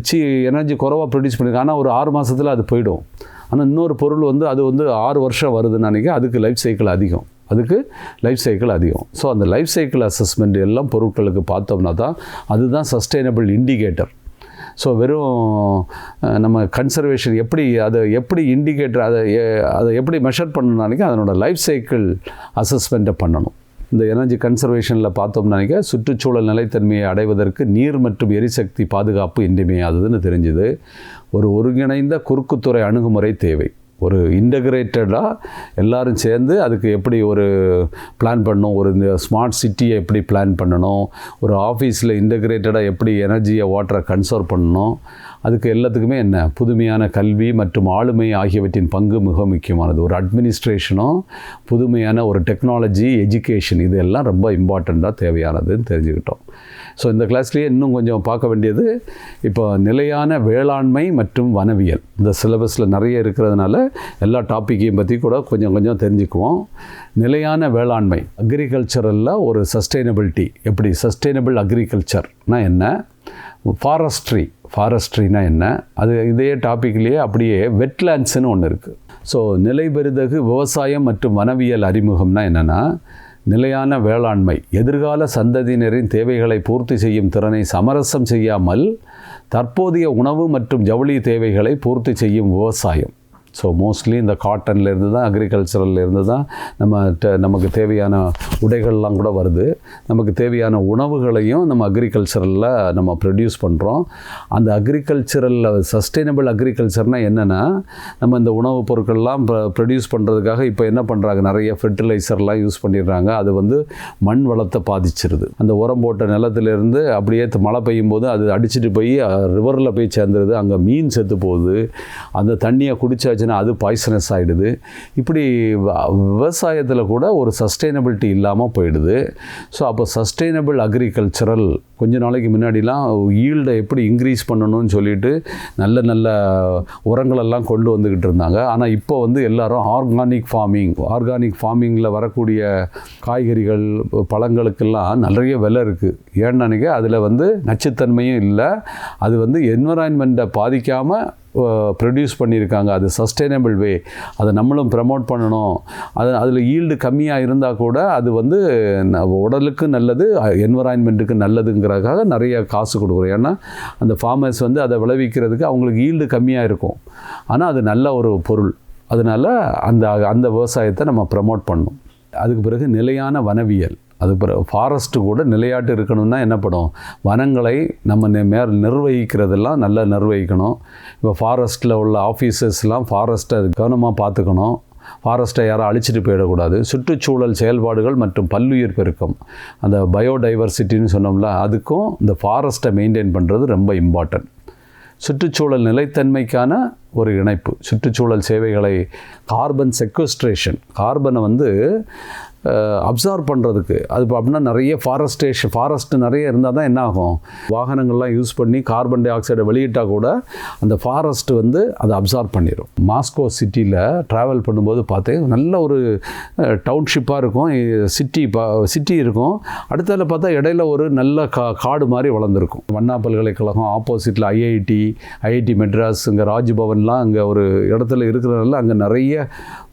எனர்ஜி குறைவாக ப்ரொடியூஸ் பண்ணிருக்கு, ஆனால் ஒரு 6 மாதத்தில் அது போயிடும். ஆனால் இன்னொரு பொருள் அது 6 வருஷம் வருதுன்னு நினைக்க அதுக்கு லைஃப் சைக்கிள் அதிகம். ஸோ அந்த லைஃப் சைக்கிள் அசஸ்மெண்ட் எல்லாம் பொருட்களுக்கு பார்த்தோம்னா தான் அதுதான் சஸ்டைனபிள் இண்டிகேட்டர். ஸோ வெறும் நம்ம கன்சர்வேஷன் எப்படி இண்டிகேட்டர் அதை எப்படி மெஷர் பண்ணணும்னு அதனோட லைஃப் சைக்கிள் அசஸ்மெண்ட்டை பண்ணணும். இந்த எனர்ஜி கன்சர்வேஷனில் பார்த்தோம்னாக்க சுற்றுச்சூழல் நிலைத்தன்மையை அடைவதற்கு நீர் மற்றும் எரிசக்தி பாதுகாப்பு இன்றியமையாததுன்னு தெரிஞ்சுது. ஒரு ஒருங்கிணைந்த குறுக்குத்துறை அணுகுமுறை தேவை. ஒரு இன்டகிரேட்டடாக எல்லோரும் சேர்ந்து அதுக்கு எப்படி ஒரு பிளான் பண்ணணும், ஒரு ஸ்மார்ட் சிட்டியை எப்படி பிளான் பண்ணணும், ஒரு ஆஃபீஸில் இன்டகிரேட்டடாக எப்படி எனர்ஜியை வாட்டரை கன்சர்வ் பண்ணணும், அதுக்கு எல்லாத்துக்குமே என்ன புதுமையான கல்வி மற்றும் ஆளுமை ஆகியவற்றின் பங்கு மிக முக்கியமானது. ஒரு அட்மினிஸ்ட்ரேஷனும் புதுமையான ஒரு டெக்னாலஜி, எஜுகேஷன் இது எல்லாம் ரொம்ப இம்பார்ட்டண்ட்டாக தேவையானதுன்னு தெரிஞ்சுக்கிட்டோம். ஸோ இந்த கிளாஸ்லேயே இன்னும் கொஞ்சம் பார்க்க வேண்டியது இப்போ நிலையான வேளாண்மை மற்றும் வனவியல். இந்த சிலபஸில் நிறைய இருக்கிறதுனால எல்லா டாப்பிக்கையும் பற்றி கூட கொஞ்சம் கொஞ்சம் தெரிஞ்சுக்குவோம். நிலையான வேளாண்மை, அக்ரிகல்ச்சரலில் ஒரு சஸ்டைனபிலிட்டி, எப்படி சஸ்டைனபிள் அக்ரிகல்ச்சர்னால் என்ன, ஃபாரஸ்ட்ரினா என்ன, அது இதே டாப்பிக்லேயே அப்படியே வெட்லேண்ட்ஸ்னு ஒன்று இருக்குது. ஸோ நிலைபெறுதகு விவசாயம் மற்றும் வனவியல் அறிமுகம்னா என்னென்னா, நிலையான வேளாண்மை எதிர்கால சந்ததியினரின் தேவைகளை பூர்த்தி செய்யும் திறனை சமரசம் செய்யாமல் தற்போதைய உணவு மற்றும் ஜவுளி தேவைகளை பூர்த்தி செய்யும் விவசாயம். ஸோ மோஸ்ட்லி இந்த காட்டன்லேருந்து தான், அக்ரிகல்ச்சரல்லேருந்து தான் நமக்கு தேவையான உடைகள்லாம் கூட வருது. நமக்கு தேவையான உணவுகளையும் நம்ம அக்ரிகல்ச்சரலில் நம்ம ப்ரொடியூஸ் பண்ணுறோம். அந்த அக்ரிகல்ச்சரலில் சஸ்டைனபிள் அக்ரிகல்ச்சர்னால் என்னென்னா, நம்ம இந்த உணவுப் பொருட்கள்லாம் ப்ரொடியூஸ் பண்ணுறதுக்காக இப்போ என்ன பண்ணுறாங்க, நிறைய ஃபெர்டிலைசர்லாம் யூஸ் பண்ணிடுறாங்க. அது வந்து மண் வளத்தை பாதிச்சிருது. அந்த உரம் போட்ட நிலத்திலேருந்து அப்படியே மழை பெய்யும் போது அது அடிச்சுட்டு போய் ரிவரில் போய் சேர்ந்துருது. அங்கே மீன் செத்து போகுது. அந்த தண்ணியை குடிச்சா அது பாய்சனஸ் ஆகிடுது. இப்படி விவசாயத்தில் கூட ஒரு சஸ்டைனபிலிட்டி இல்லாமல் போயிடுது. ஸோ அப்போ சஸ்டைனபிள் அக்ரிகல்ச்சரல் கொஞ்ச நாளைக்கு முன்னாடிலாம் ஈல்டை எப்படி இன்க்ரீஸ் பண்ணணும்னு சொல்லிட்டு நல்ல நல்ல உரங்களெல்லாம் கொண்டு வந்துக்கிட்டு இருந்தாங்க. ஆனால் இப்போ வந்து எல்லாரும் ஆர்கானிக் ஃபார்மிங்கில் வரக்கூடிய காய்கறிகள், பழங்களுக்கெல்லாம் நிறைய விலை இருக்குது. ஏன்னானிக்க அதில் வந்து நச்சுத்தன்மையும் இல்லை, அது வந்து என்விரான்மெண்ட்டை பாதிக்காமல் ப்ரொடியூஸ் பண்ணியிருக்காங்க. அது சஸ்டைனபிள் வே, அதை நம்மளும் ப்ரமோட் பண்ணணும். அதில் ஈல்டு கம்மியாக இருந்தால் கூட அது வந்து உடலுக்கு நல்லது, என்விரான்மெண்ட்டுக்கு நல்லதுங்கிறதுக்காக நிறைய காசு கொடுக்குறோம். ஏன்னா அந்த ஃபார்மர்ஸ் வந்து அதை விளைவிக்கிறதுக்கு அவங்களுக்கு ஈல்டு கம்மியாக இருக்கும், ஆனால் அது நல்ல ஒரு பொருள். அதனால் அந்த விவசாயத்தை நம்ம ப்ரமோட் பண்ணணும். அதுக்கு பிறகு நிலையான வனவியல், அது பிறகு ஃபாரஸ்ட்டு கூட நிலையாட்டு இருக்கணும்னா என்ன பண்ணும், வனங்களை நம்ம நிர்வகிக்கிறதெல்லாம் நல்லா நிர்வகிக்கணும். இப்போ ஃபாரஸ்ட்டில் உள்ள ஆஃபீஸர்ஸ்லாம் ஃபாரஸ்ட்டை கவனமாக பார்த்துக்கணும். ஃபாரஸ்ட்டை யாரும் அழிச்சிட்டு போயிடக்கூடாது. சுற்றுச்சூழல் செயல்பாடுகள் மற்றும் பல்லுயிர் பெருக்கம், அந்த பயோடைவர்சிட்டின்னு சொன்னோம்ல, அதுக்கும் இந்த ஃபாரஸ்ட்டை மெயின்டைன் பண்ணுறது ரொம்ப இம்பார்ட்டன்ட். சுற்றுச்சூழல் நிலைத்தன்மைக்கான ஒரு இணைப்பு, சுற்றுச்சூழல் சேவைகளை, கார்பன் செக்வஸ்ட்ரேஷன், கார்பனை வந்து அப்சார்ப் பண்ணுறதுக்கு அது அப்படின்னா நிறைய ஃபாரஸ்ட் நிறைய இருந்தால் தான் என்ன ஆகும், வாகனங்கள்லாம் யூஸ் பண்ணி கார்பன் டை ஆக்சைடை வெளியிட்டால் கூட அந்த ஃபாரஸ்ட் வந்து அதை அப்சார்ப் பண்ணிடும். மாஸ்கோ சிட்டியில் ட்ராவல் பண்ணும்போது பார்த்தேன், நல்ல ஒரு டவுன்ஷிப்பாக இருக்கும், சிட்டி இருக்கும். அடுத்ததில் பார்த்தா இடையில ஒரு நல்ல காடு மாதிரி வளர்ந்துருக்கும். அண்ணா பல்கலைக்கழகம் ஆப்போசிட்டில் ஐஐடி மெட்ராஸ், இங்கே ராஜ்பவன்லாம் அங்கே ஒரு இடத்துல இருக்கிறதுனால அங்கே நிறைய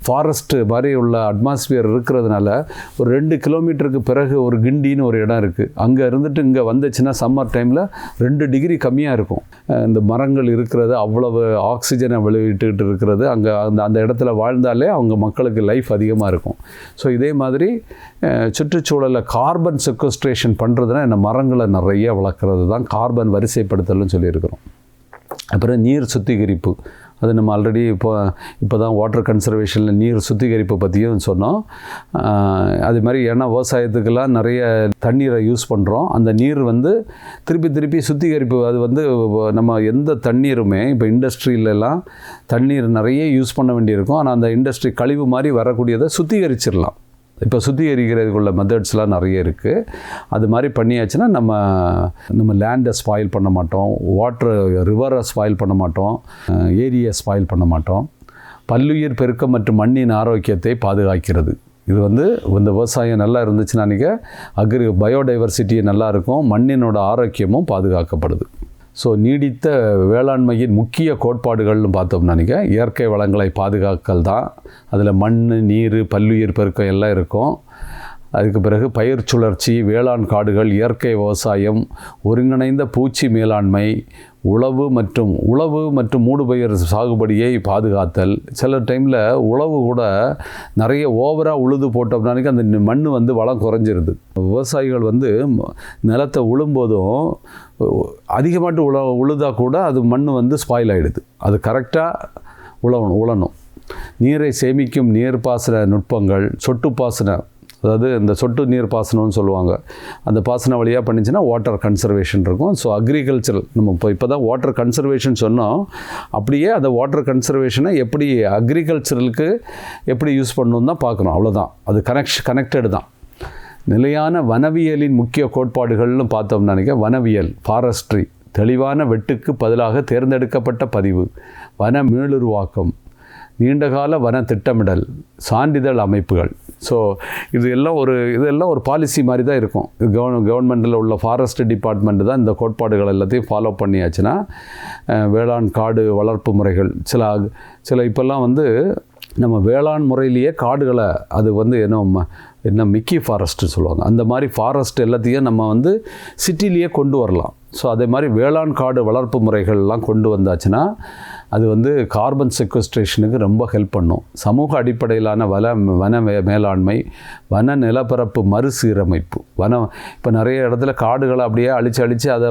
ஃபாரஸ்ட்டு மாதிரி உள்ள அட்மாஸ்பியர் இருக்கிறதுனால ஒரு 2 கிலோமீட்டருக்கு பிறகு ஒரு கிண்டின்னு ஒரு இடம் இருக்குது. அங்கே இருந்துட்டு இங்கே வந்துச்சுன்னா சம்மர் டைமில் 2 டிகிரி கம்மியாக இருக்கும். இந்த மரங்கள் இருக்கிறது, அவ்வளவு ஆக்சிஜனை வெளியிட்டுக்கிட்டு இருக்கிறது, அங்கே அந்த இடத்துல வாழ்ந்தாலே அவங்க மக்களுக்கு லைஃப் அதிகமாக இருக்கும். ஸோ இதே மாதிரி சுற்றுச்சூழலில் கார்பன் செக்வஸ்ட்ரேஷன் பண்ணுறதுனா என்ன, மரங்களை நிறைய வளர்க்குறது தான் கார்பன் வரிசைப்படுத்தல்னு சொல்லியிருக்கிறோம். அப்புறம் நீர் சுத்திகரிப்பு, அது நம்ம ஆல்ரெடி இப்போ தான் வாட்டர் கன்சர்வேஷனில் நீர் சுத்திகரிப்பு பற்றியும் சொன்னோம். அது மாதிரி ஏன்னா விவசாயத்துக்கெல்லாம் நிறைய தண்ணீரை யூஸ் பண்ணுறோம். அந்த நீர் வந்து திருப்பி சுத்திகரிப்பு, அது வந்து நம்ம எந்த தண்ணீருமே இப்போ இண்டஸ்ட்ரியிலலாம் தண்ணீர் நிறைய யூஸ் பண்ண வேண்டியிருக்கும். ஆனால் அந்த இண்டஸ்ட்ரி கழிவு மாதிரி வரக்கூடியதை சுத்திகரிச்சிடலாம். இப்போ சுத்திகரிக்கிறதுக்குள்ள மெத்தட்ஸ்லாம் நிறைய இருக்குது. அது மாதிரி பண்ணியாச்சுன்னா நம்ம லேண்டை ஸ்பாயில் பண்ண மாட்டோம், ரிவரை ஸ்பாயில் பண்ண மாட்டோம், ஏரியை ஸ்பாயில் பண்ண மாட்டோம். பல்லுயிர் பெருக்கம் மற்றும் மண்ணின் ஆரோக்கியத்தை பாதுகாக்கிறது. இது வந்து இந்த விவசாயம் நல்லா இருந்துச்சுன்னா பயோடைவர்சிட்டி நல்லா இருக்கும், மண்ணினோட ஆரோக்கியமும் பாதுகாக்கப்படுது. ஸோ நீடித்த வேளாண்மையின் முக்கிய கோட்பாடுகள்னு பார்த்தோம்னா இயற்கை வளங்களை பாதுகாக்கல் தான். அதில் மண், நீர், பல்லுயிர் பெருக்கம் எல்லாம் இருக்கும். அதுக்கு பிறகு பயிர் சுழற்சி, வேளாண் காடுகள், இயற்கை விவசாயம், ஒருங்கிணைந்த பூச்சி மேலாண்மை, உழவு மற்றும் மூடுபயிர் சாகுபடியை பாதுகாத்தல். சில டைமில் உழவு கூட நிறைய ஓவராக உழுது போட்டோம்னாக்க அந்த மண் வந்து வளம் குறைஞ்சிருது. விவசாயிகள் வந்து நிலத்தை உழும்போதும் அதிகமாட்டு உழுதா கூட அது மண் வந்து ஸ்பாயில் ஆகிடுது. அது கரெக்டாக உழணும். நீரை சேமிக்கும் நீர்ப்பாசன நுட்பங்கள், சொட்டுப்பாசன, அதாவது இந்த சொட்டு நீர் பாசனம்னு சொல்லுவாங்க, அந்த பாசன வழியாக பண்ணிச்சுன்னா வாட்டர் கன்சர்வேஷன் இருக்கும். ஸோ அக்ரிகல்ச்சரல் நம்ம இப்போ தான் வாட்டர் கன்சர்வேஷன் சொன்னோம், அப்படியே அந்த வாட்டர் கன்சர்வேஷனை எப்படி அக்ரிகல்ச்சரலுக்கு எப்படி யூஸ் பண்ணணும் தான் பார்க்கணும். அவ்வளோதான், அது கனெக்டடு தான். நிலையான வனவியலின் முக்கிய கோட்பாடுகள்னு பார்த்தோம்னா வனவியல் ஃபாரஸ்ட்ரி, தெளிவான வெட்டுக்கு பதிலாக தேர்ந்தெடுக்கப்பட்ட பதிவு, வன மீளுருவாக்கம், நீண்டகால வன திட்டமிடல், சான்றிதழ் அமைப்புகள். ஸோ இதெல்லாம் ஒரு பாலிசி மாதிரி தான் இருக்கும். கவர்மெண்ட்டில் உள்ள ஃபாரஸ்ட் டிபார்ட்மெண்ட்டு தான் இந்த கோட்பாடுகள் எல்லாத்தையும் ஃபாலோ பண்ணியாச்சுன்னா வேளாண் காடு வளர்ப்பு முறைகள் சில இப்போல்லாம் நம்ம வேளாண் முறையிலேயே காடுகளை அது என்ன மிக்கி ஃபாரஸ்ட்டு சொல்லுவாங்க, அந்த மாதிரி ஃபாரஸ்ட் எல்லாத்தையும் நம்ம சிட்டிலேயே கொண்டு வரலாம். ஸோ அதே மாதிரி வேளாண் காடு வளர்ப்பு முறைகள்லாம் கொண்டு வந்தாச்சுன்னா அது கார்பன் செக்வஸ்ட்ரேஷனுக்கு ரொம்ப ஹெல்ப் பண்ணும். சமூக அடிப்படையிலான வன மேலாண்மை, வன நிலப்பரப்பு மறுசீரமைப்பு. இப்போ நிறைய இடத்துல காடுகளை அப்படியே அழித்து அதை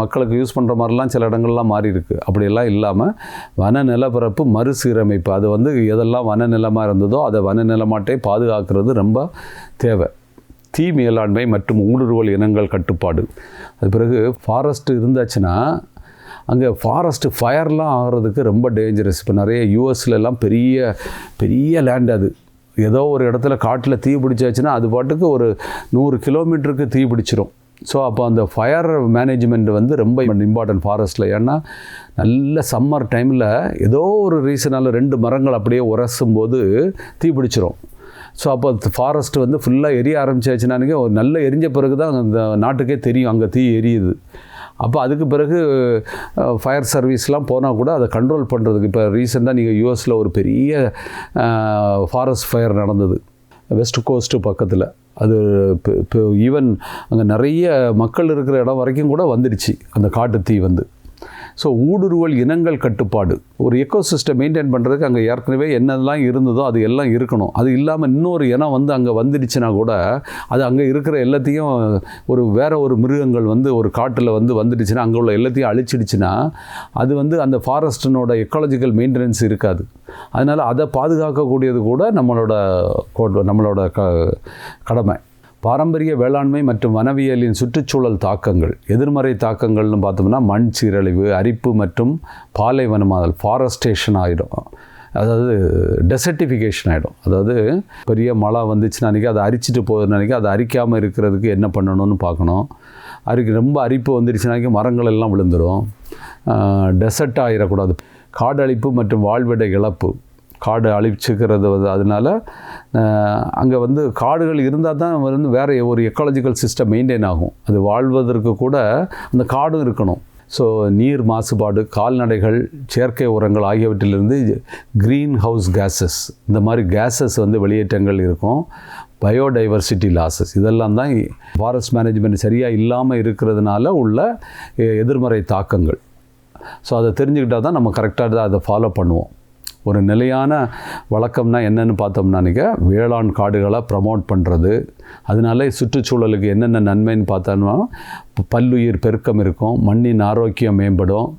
மக்களுக்கு யூஸ் பண்ணுற மாதிரிலாம் சில இடங்கள்லாம் மாறி இருக்குது. அப்படியெல்லாம் இல்லாமல் வன நிலப்பரப்பு மறுசீரமைப்பு, அது எதெல்லாம் வன நிலமாக இருந்ததோ அதை வன நிலமாட்டே பாதுகாக்கிறது ரொம்ப தேவை. தீ மேலாண்மை மற்றும் ஊடுருவல் இனங்கள் கட்டுப்பாடு. அது பிறகு ஃபாரஸ்ட் இருந்தாச்சுன்னா அங்கே ஃபாரஸ்ட்டு ஃபயர்லாம் ஆகிறதுக்கு ரொம்ப டேஞ்சரஸ். இப்போ நிறைய யூஎஸ்லலாம் பெரிய பெரிய லேண்ட், அது ஏதோ ஒரு இடத்துல காட்டில் தீ பிடிச்சாச்சுன்னா அது பாட்டுக்கு ஒரு 100 கிலோமீட்டருக்கு தீ பிடிச்சிரும். ஸோ அப்போ அந்த ஃபயர் மேனேஜ்மெண்ட் ரொம்ப இம்பார்ட்டன்ட் ஃபாரஸ்ட்டில். ஏன்னா நல்ல சம்மர் டைமில் ஏதோ ஒரு ரீசனால் 2 மரங்கள் அப்படியே உரசும்போது தீ பிடிச்சிரும். ஸோ அப்போ ஃபாரஸ்ட் ஃபுல்லாக எரிய ஆரம்பிச்சாச்சுன்னா ஒரு நல்ல எரிஞ்ச பிறகு தான் அந்த நாட்டுக்கே தெரியும் அங்கே தீ எரியுது. அப்போ அதுக்கு பிறகு ஃபயர் சர்வீஸ்லாம் போனால் கூட அதை கண்ட்ரோல் பண்ணுறதுக்கு, இப்போ ரீசெண்டாக நீங்கள் யூஎஸில் ஒரு பெரிய ஃபாரஸ்ட் ஃபயர் நடந்தது வெஸ்ட் கோஸ்ட்டு பக்கத்தில். அது இப்போ ஈவன் அங்கே நிறைய மக்கள் இருக்கிற இடம் வரைக்கும் கூட வந்துடுச்சு அந்த காட்டு தீ ஸோ ஊடுருவல் இனங்கள் கட்டுப்பாடு. ஒரு எக்கோசிஸ்டம் மெயின்டைன் பண்ணுறதுக்கு அங்கே ஏற்கனவே என்னெல்லாம் இருந்ததோ அது எல்லாம் இருக்கணும். அது இல்லாமல் இன்னொரு இனம் அங்கே வந்துடுச்சுன்னா கூட அது அங்கே இருக்கிற எல்லாத்தையும் வேறு ஒரு மிருகங்கள் ஒரு காட்டில் வந்துடுச்சுன்னா அங்கே உள்ள எல்லாத்தையும் அழிச்சிடுச்சுன்னா அது அந்த ஃபாரஸ்டினோட எக்காலஜிக்கல் மெயின்டெனன்ஸ் இருக்காது. அதனால் அதை பாதுகாக்கக்கூடியது கூட நம்மளோட கடமை. பாரம்பரிய வேளாண்மை மற்றும் வனவியலின் சுற்றுச்சூழல் தாக்கங்கள், எதிர்மறை தாக்கங்கள்னு பார்த்தோம்னா மண் சீரழிவு, அரிப்பு மற்றும் பாலைவனமாதல், ஃபாரஸ்டேஷன் ஆகிடும், அதாவது டெசர்ட்டிஃபிகேஷன் ஆகிடும். அதாவது பெரிய மழை வந்துச்சுன்னா அதை அரிச்சிட்டு போகுதுன்னு அதை அரிக்காமல் இருக்கிறதுக்கு என்ன பண்ணணும்னு பார்க்கணும். ரொம்ப அரிப்பு வந்துடுச்சுனாக்கி மரங்கள் எல்லாம் விழுந்துடும். டெசர்ட் ஆகிடக்கூடாது. காடு அழிப்பு மற்றும் வாழ்விட இழப்பு, காடு அழிச்சுக்கிறது அதனால் அங்கே காடுகள் இருந்தால் தான் வேறு ஒரு எக்காலஜிக்கல் சிஸ்டம் மெயின்டைன் ஆகும். அது வாழ்வதற்கு கூட அந்த காடும் இருக்கணும். ஸோ நீர் மாசுபாடு, கால்நடைகள், செயற்கை உரங்கள் ஆகியவற்றிலிருந்து க்ரீன் ஹவுஸ் கேஸஸ், இந்த மாதிரி கேஸஸ் வெளியேற்றங்கள் இருக்கும். பயோடைவர்சிட்டி லாஸஸ், இதெல்லாம் தான் ஃபாரஸ்ட் மேனேஜ்மெண்ட் சரியாக இல்லாமல் இருக்கிறதுனால உள்ள எதிர்மறை தாக்கங்கள். ஸோ அதை தெரிஞ்சுக்கிட்டால் தான் நம்ம கரெக்டாக அதை ஃபாலோ பண்ணுவோம். ஒரு நிலையான வழக்கம்னா என்னென்னு பார்த்தோம்னானிக்க வேளாண் காடுகளை ப்ரமோட் பண்ணுறது. அதனால சுற்றுச்சூழலுக்கு என்னென்ன நன்மைன்னு பார்த்தோம்னா பல்லுயிர் பெருக்கம் இருக்கும், மண்ணின் ஆரோக்கியம் மேம்படும்,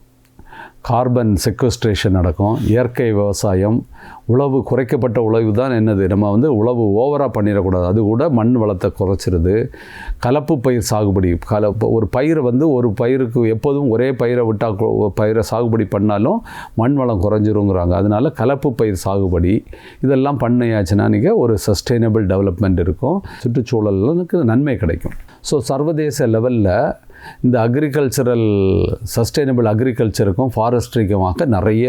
கார்பன் செக்வஸ்ட்ரேஷன் நடக்கும், இயற்கை விவசாயம், உழவு குறைக்கப்பட்ட உழவு தான் நம்ம உழவு ஓவராக பண்ணிடக்கூடாது, அது கூட மண் வளத்தை குறைச்சிருது. கலப்பு பயிர் சாகுபடி, ஒரு பயிரை ஒரு பயிருக்கு எப்போதும் ஒரே பயிரை விட்டால் பயிரை சாகுபடி பண்ணாலும் மண் வளம் குறைஞ்சிருங்கிறாங்க. அதனால் கலப்பு பயிர் சாகுபடி இதெல்லாம் பண்ணியாச்சுன்னா ஒரு சஸ்டெயினபிள் டெவலப்மெண்ட் இருக்கும், சுற்றுச்சூழலுக்கு நன்மை கிடைக்கும். ஸோ சர்வதேச லெவலில் இந்த சஸ்டெயினபிள் அக்ரிகல்ச்சருக்கும் ஃபாரஸ்ட்ரிக்குமாக நிறைய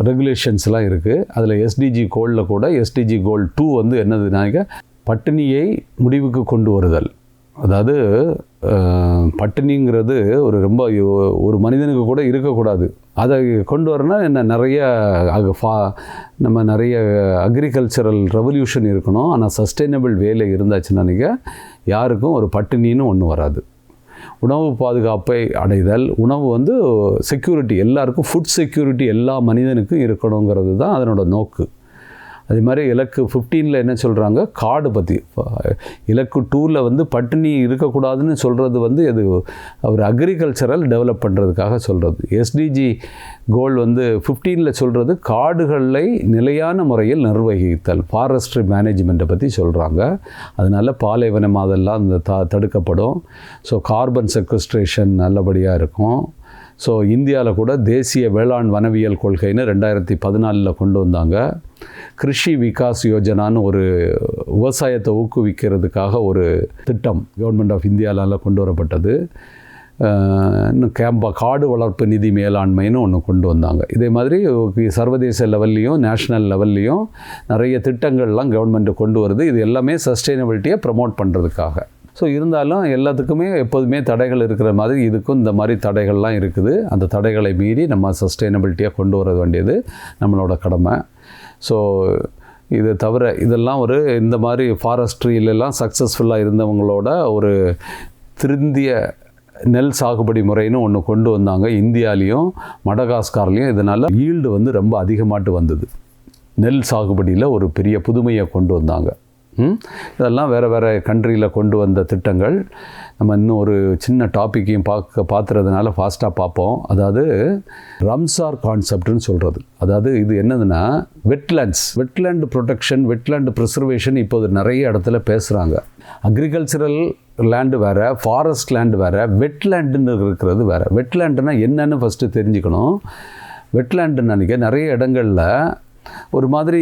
ரெகுலேஷன்ஸ்லாம் இருக்குது. அதில் எஸ்டிஜி கோலில் கூட எஸ்டிஜி கோல் 2 என்னதுனாக்க பட்டினியை முடிவுக்கு கொண்டு வருதல். அதாவது பட்டினிங்கிறது ரொம்ப ஒரு மனிதனுக்கு கூட இருக்கக்கூடாது. அதை கொண்டு வரனா நிறைய அக்ரிகல்ச்சரல் ரெவல்யூஷன் இருக்கணும். ஆனால் சஸ்டெயினபிள் வேலை இருந்தாச்சுன்னா யாருக்கும் ஒரு பட்டினின்னு ஒன்று வராது. உணவு பாதுகாப்பை அடைதல், உணவு செக்யூரிட்டி, எல்லாருக்கும் ஃபுட் செக்யூரிட்டி எல்லா மனிதனுக்கும் இருக்கணுங்கிறது தான் அதனோட நோக்கு. அதே மாதிரி இலக்கு 15ல் என்ன சொல்கிறாங்க, காடு பற்றி. இலக்கு 2ல் வந்து பட்டினி இருக்கக்கூடாதுன்னு சொல்கிறது வந்து அது ஒரு அக்ரிகல்ச்சரல் டெவலப் பண்ணுறதுக்காக சொல்கிறது. எஸ்டிஜி கோல் வந்து 15ல் சொல்கிறது காடுகளை நிலையான முறையில் நிர்வகித்தல், ஃபாரஸ்ட்ரி மேனேஜ்மெண்ட்டை பற்றி சொல்கிறாங்க. அதனால் பாலைவனமாதெல்லாம் இந்த தடுக்கப்படும். ஸோ கார்பன் செக்வஸ்ட்ரேஷன் நல்லபடியாக இருக்கும். ஸோ இந்தியாவில் கூட தேசிய வேளாண் வனவியல் கொள்கைன்னு 2014 கொண்டு வந்தாங்க. கிருஷி விகாஸ் யோஜனான்னு ஒரு விவசாயத்தை ஊக்குவிக்கிறதுக்காக ஒரு திட்டம் கவர்மெண்ட் ஆஃப் இந்தியாவில் கொண்டு வரப்பட்டது. இன்னும் காடு வளர்ப்பு நிதி மேலாண்மைன்னு ஒன்று கொண்டு வந்தாங்க. இதே மாதிரி சர்வதேச லெவல்லையும் நேஷ்னல் லெவல்லையும் நிறைய திட்டங்கள்லாம் கவர்மெண்ட்டு கொண்டு வருது. இது எல்லாமே சஸ்டெயினபிலிட்டியை ப்ரமோட் பண்ணுறதுக்காக. ஸோ இருந்தாலும் எல்லாத்துக்குமே எப்போதுமே தடைகள் இருக்கிற மாதிரி இதுக்கும் இந்த மாதிரி தடைகள்லாம் இருக்குது. அந்த தடைகளை மீறி நம்ம சஸ்டெயினபிலிட்டியாக கொண்டு வர வேண்டியது நம்மளோட கடமை. ஸோ இது தவிர இதெல்லாம் ஒரு இந்த மாதிரி ஃபாரஸ்ட்ரியிலெல்லாம் சக்ஸஸ்ஃபுல்லாக இருந்தவங்களோட ஒரு திருந்திய நெல் சாகுபடி முறைன்னு ஒன்று கொண்டு வந்தாங்க. இந்தியாலேயும் மடகாஸ்கார்லேயும் இதனால் ஈல்டு வந்து ரொம்ப அதிகமாட்டு வந்தது. நெல் சாகுபடியில் ஒரு பெரிய புதுமையை கொண்டு வந்தாங்க. இதெல்லாம் வேறு வேறு கண்ட்ரியில் கொண்டு வந்த திட்டங்கள். நம்ம இன்னும் ஒரு சின்ன டாப்பிக்கையும் பார்த்துறதுனால ஃபாஸ்ட்டாக பார்ப்போம். அதாவது ரம்சார் கான்செப்ட்னு சொல்கிறது. அதாவது இது என்னதுன்னா வெட்லேண்டு ப்ரொடெக்ஷன், வெட்லேண்டு ப்ரிசர்வேஷன் இப்போது நிறைய இடத்துல பேசுகிறாங்க. அக்ரிகல்ச்சரல் லேண்டு வேறு, ஃபாரஸ்ட் லேண்டு வேறு, வெட்லேண்டுன்னு இருக்கிறது வேறு. வெட்லேண்டுனா என்னன்னு ஃபஸ்ட்டு தெரிஞ்சுக்கணும். வெட்லேண்டுன்னு நினைக்க நிறைய இடங்களில் ஒரு மாதிரி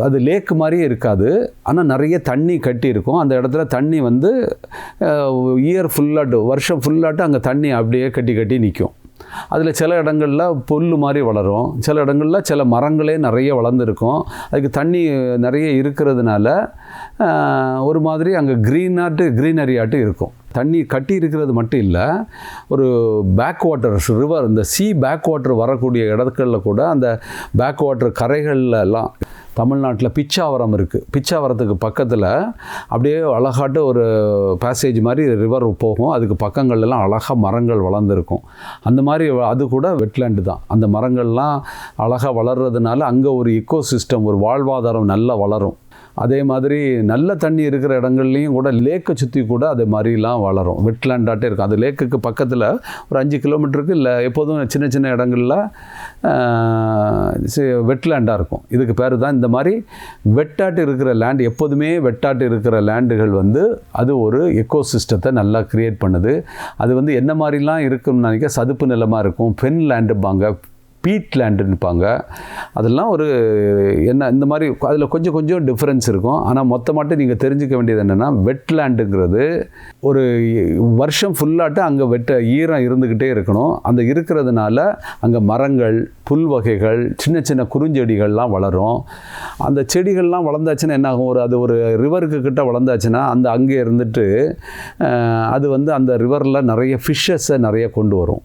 அது லேக் மாதிரியே இருக்காது, ஆனால் நிறைய தண்ணி கட்டி இருக்கும். அந்த இடத்துல தண்ணி வந்து இயர் ஃபுல்லாட்டு, வருஷம் ஃபுல்லாட்டு அங்கே தண்ணி அப்படியே கட்டி கட்டி நிற்கும். அதில் சில இடங்களில் புல் மாதிரி வளரும், சில இடங்களில் சில மரங்களே நிறைய வளர்ந்துருக்கும். அதுக்கு தண்ணி நிறைய இருக்கிறதுனால ஒரு மாதிரி அங்கே க்ரீனரியாட்டு இருக்கும். தண்ணி கட்டி இருக்கிறது மட்டும் இல்லை, ஒரு பேக் வாட்டர்ஸ் ரிவர், இந்த பேக் வாட்டர் வரக்கூடிய இடங்களில் கூட அந்த பேக் வாட்டர் கரைகள்லாம் தமிழ்நாட்டில் பிச்சாவரம் இருக்குது. பிச்சாவரத்துக்கு பக்கத்தில் அப்படியே அழகாட்டு ஒரு பேசேஜ் மாதிரி ரிவர் போகும். அதுக்கு பக்கங்கள்லாம் அழகாக மரங்கள் வளர்ந்துருக்கும். அந்த மாதிரி அது கூட வெட்லேண்டு தான். அந்த மரங்கள்லாம் அழகாக வளர்கிறதுனால அங்கே ஒரு இக்கோசிஸ்டம், ஒரு வாழ்வாதாரம் நல்லா வளரும். அதே மாதிரி நல்ல தண்ணி இருக்கிற இடங்கள்லையும் கூட லேக்கை சுற்றி கூட அதே மாதிரிலாம் வளரும். வெட்லேண்டாட்டே இருக்கும். அது லேக்குக்கு பக்கத்தில் ஒரு 5 கிலோமீட்டருக்கு இல்லை எப்போதும் சின்ன சின்ன இடங்களில் வெட்லேண்டாக இருக்கும். இதுக்கு பேர் தான் இந்த மாதிரி வெட்டாட்டு இருக்கிற லேண்டு. எப்போதுமே வெட்டாட்டு இருக்கிற லேண்டுகள் வந்து அது ஒரு எக்கோசிஸ்டத்தை நல்லா க்ரியேட் பண்ணுது. அது வந்து என்ன மாதிரிலாம் இருக்குன்னு நினைக்க சதுப்பு நிலமாக இருக்கும், ஃபென் லேண்டுப்பாங்க, பீட் லேண்டுன்னுப்பாங்க. அதெல்லாம் ஒரு என்ன இந்த மாதிரி அதில் கொஞ்சம் கொஞ்சம் டிஃப்ரென்ஸ் இருக்கும். ஆனால் மொத்தமாட்டு நீங்கள் தெரிஞ்சுக்க வேண்டியது என்னென்னா, வெட்லேண்டுங்கிறது ஒரு வருஷம் ஃபுல்லாட்டு அங்கே ஈரம் இருந்துக்கிட்டே இருக்கணும். அந்த இருக்கிறதுனால அங்கே மரங்கள், புல் வகைகள், சின்ன சின்ன குறுஞ்செடிகள்லாம் வளரும். அந்த செடிகள்லாம் வளர்ந்தாச்சுன்னா என்னாகும், அது ஒரு ரிவருக்கு கிட்ட வளர்ந்தாச்சுன்னா அந்த அங்கே இருந்துட்டு அது வந்து அந்த ரிவரில் நிறைய ஃபிஷ்ஷஸை நிறைய கொண்டு வரும்.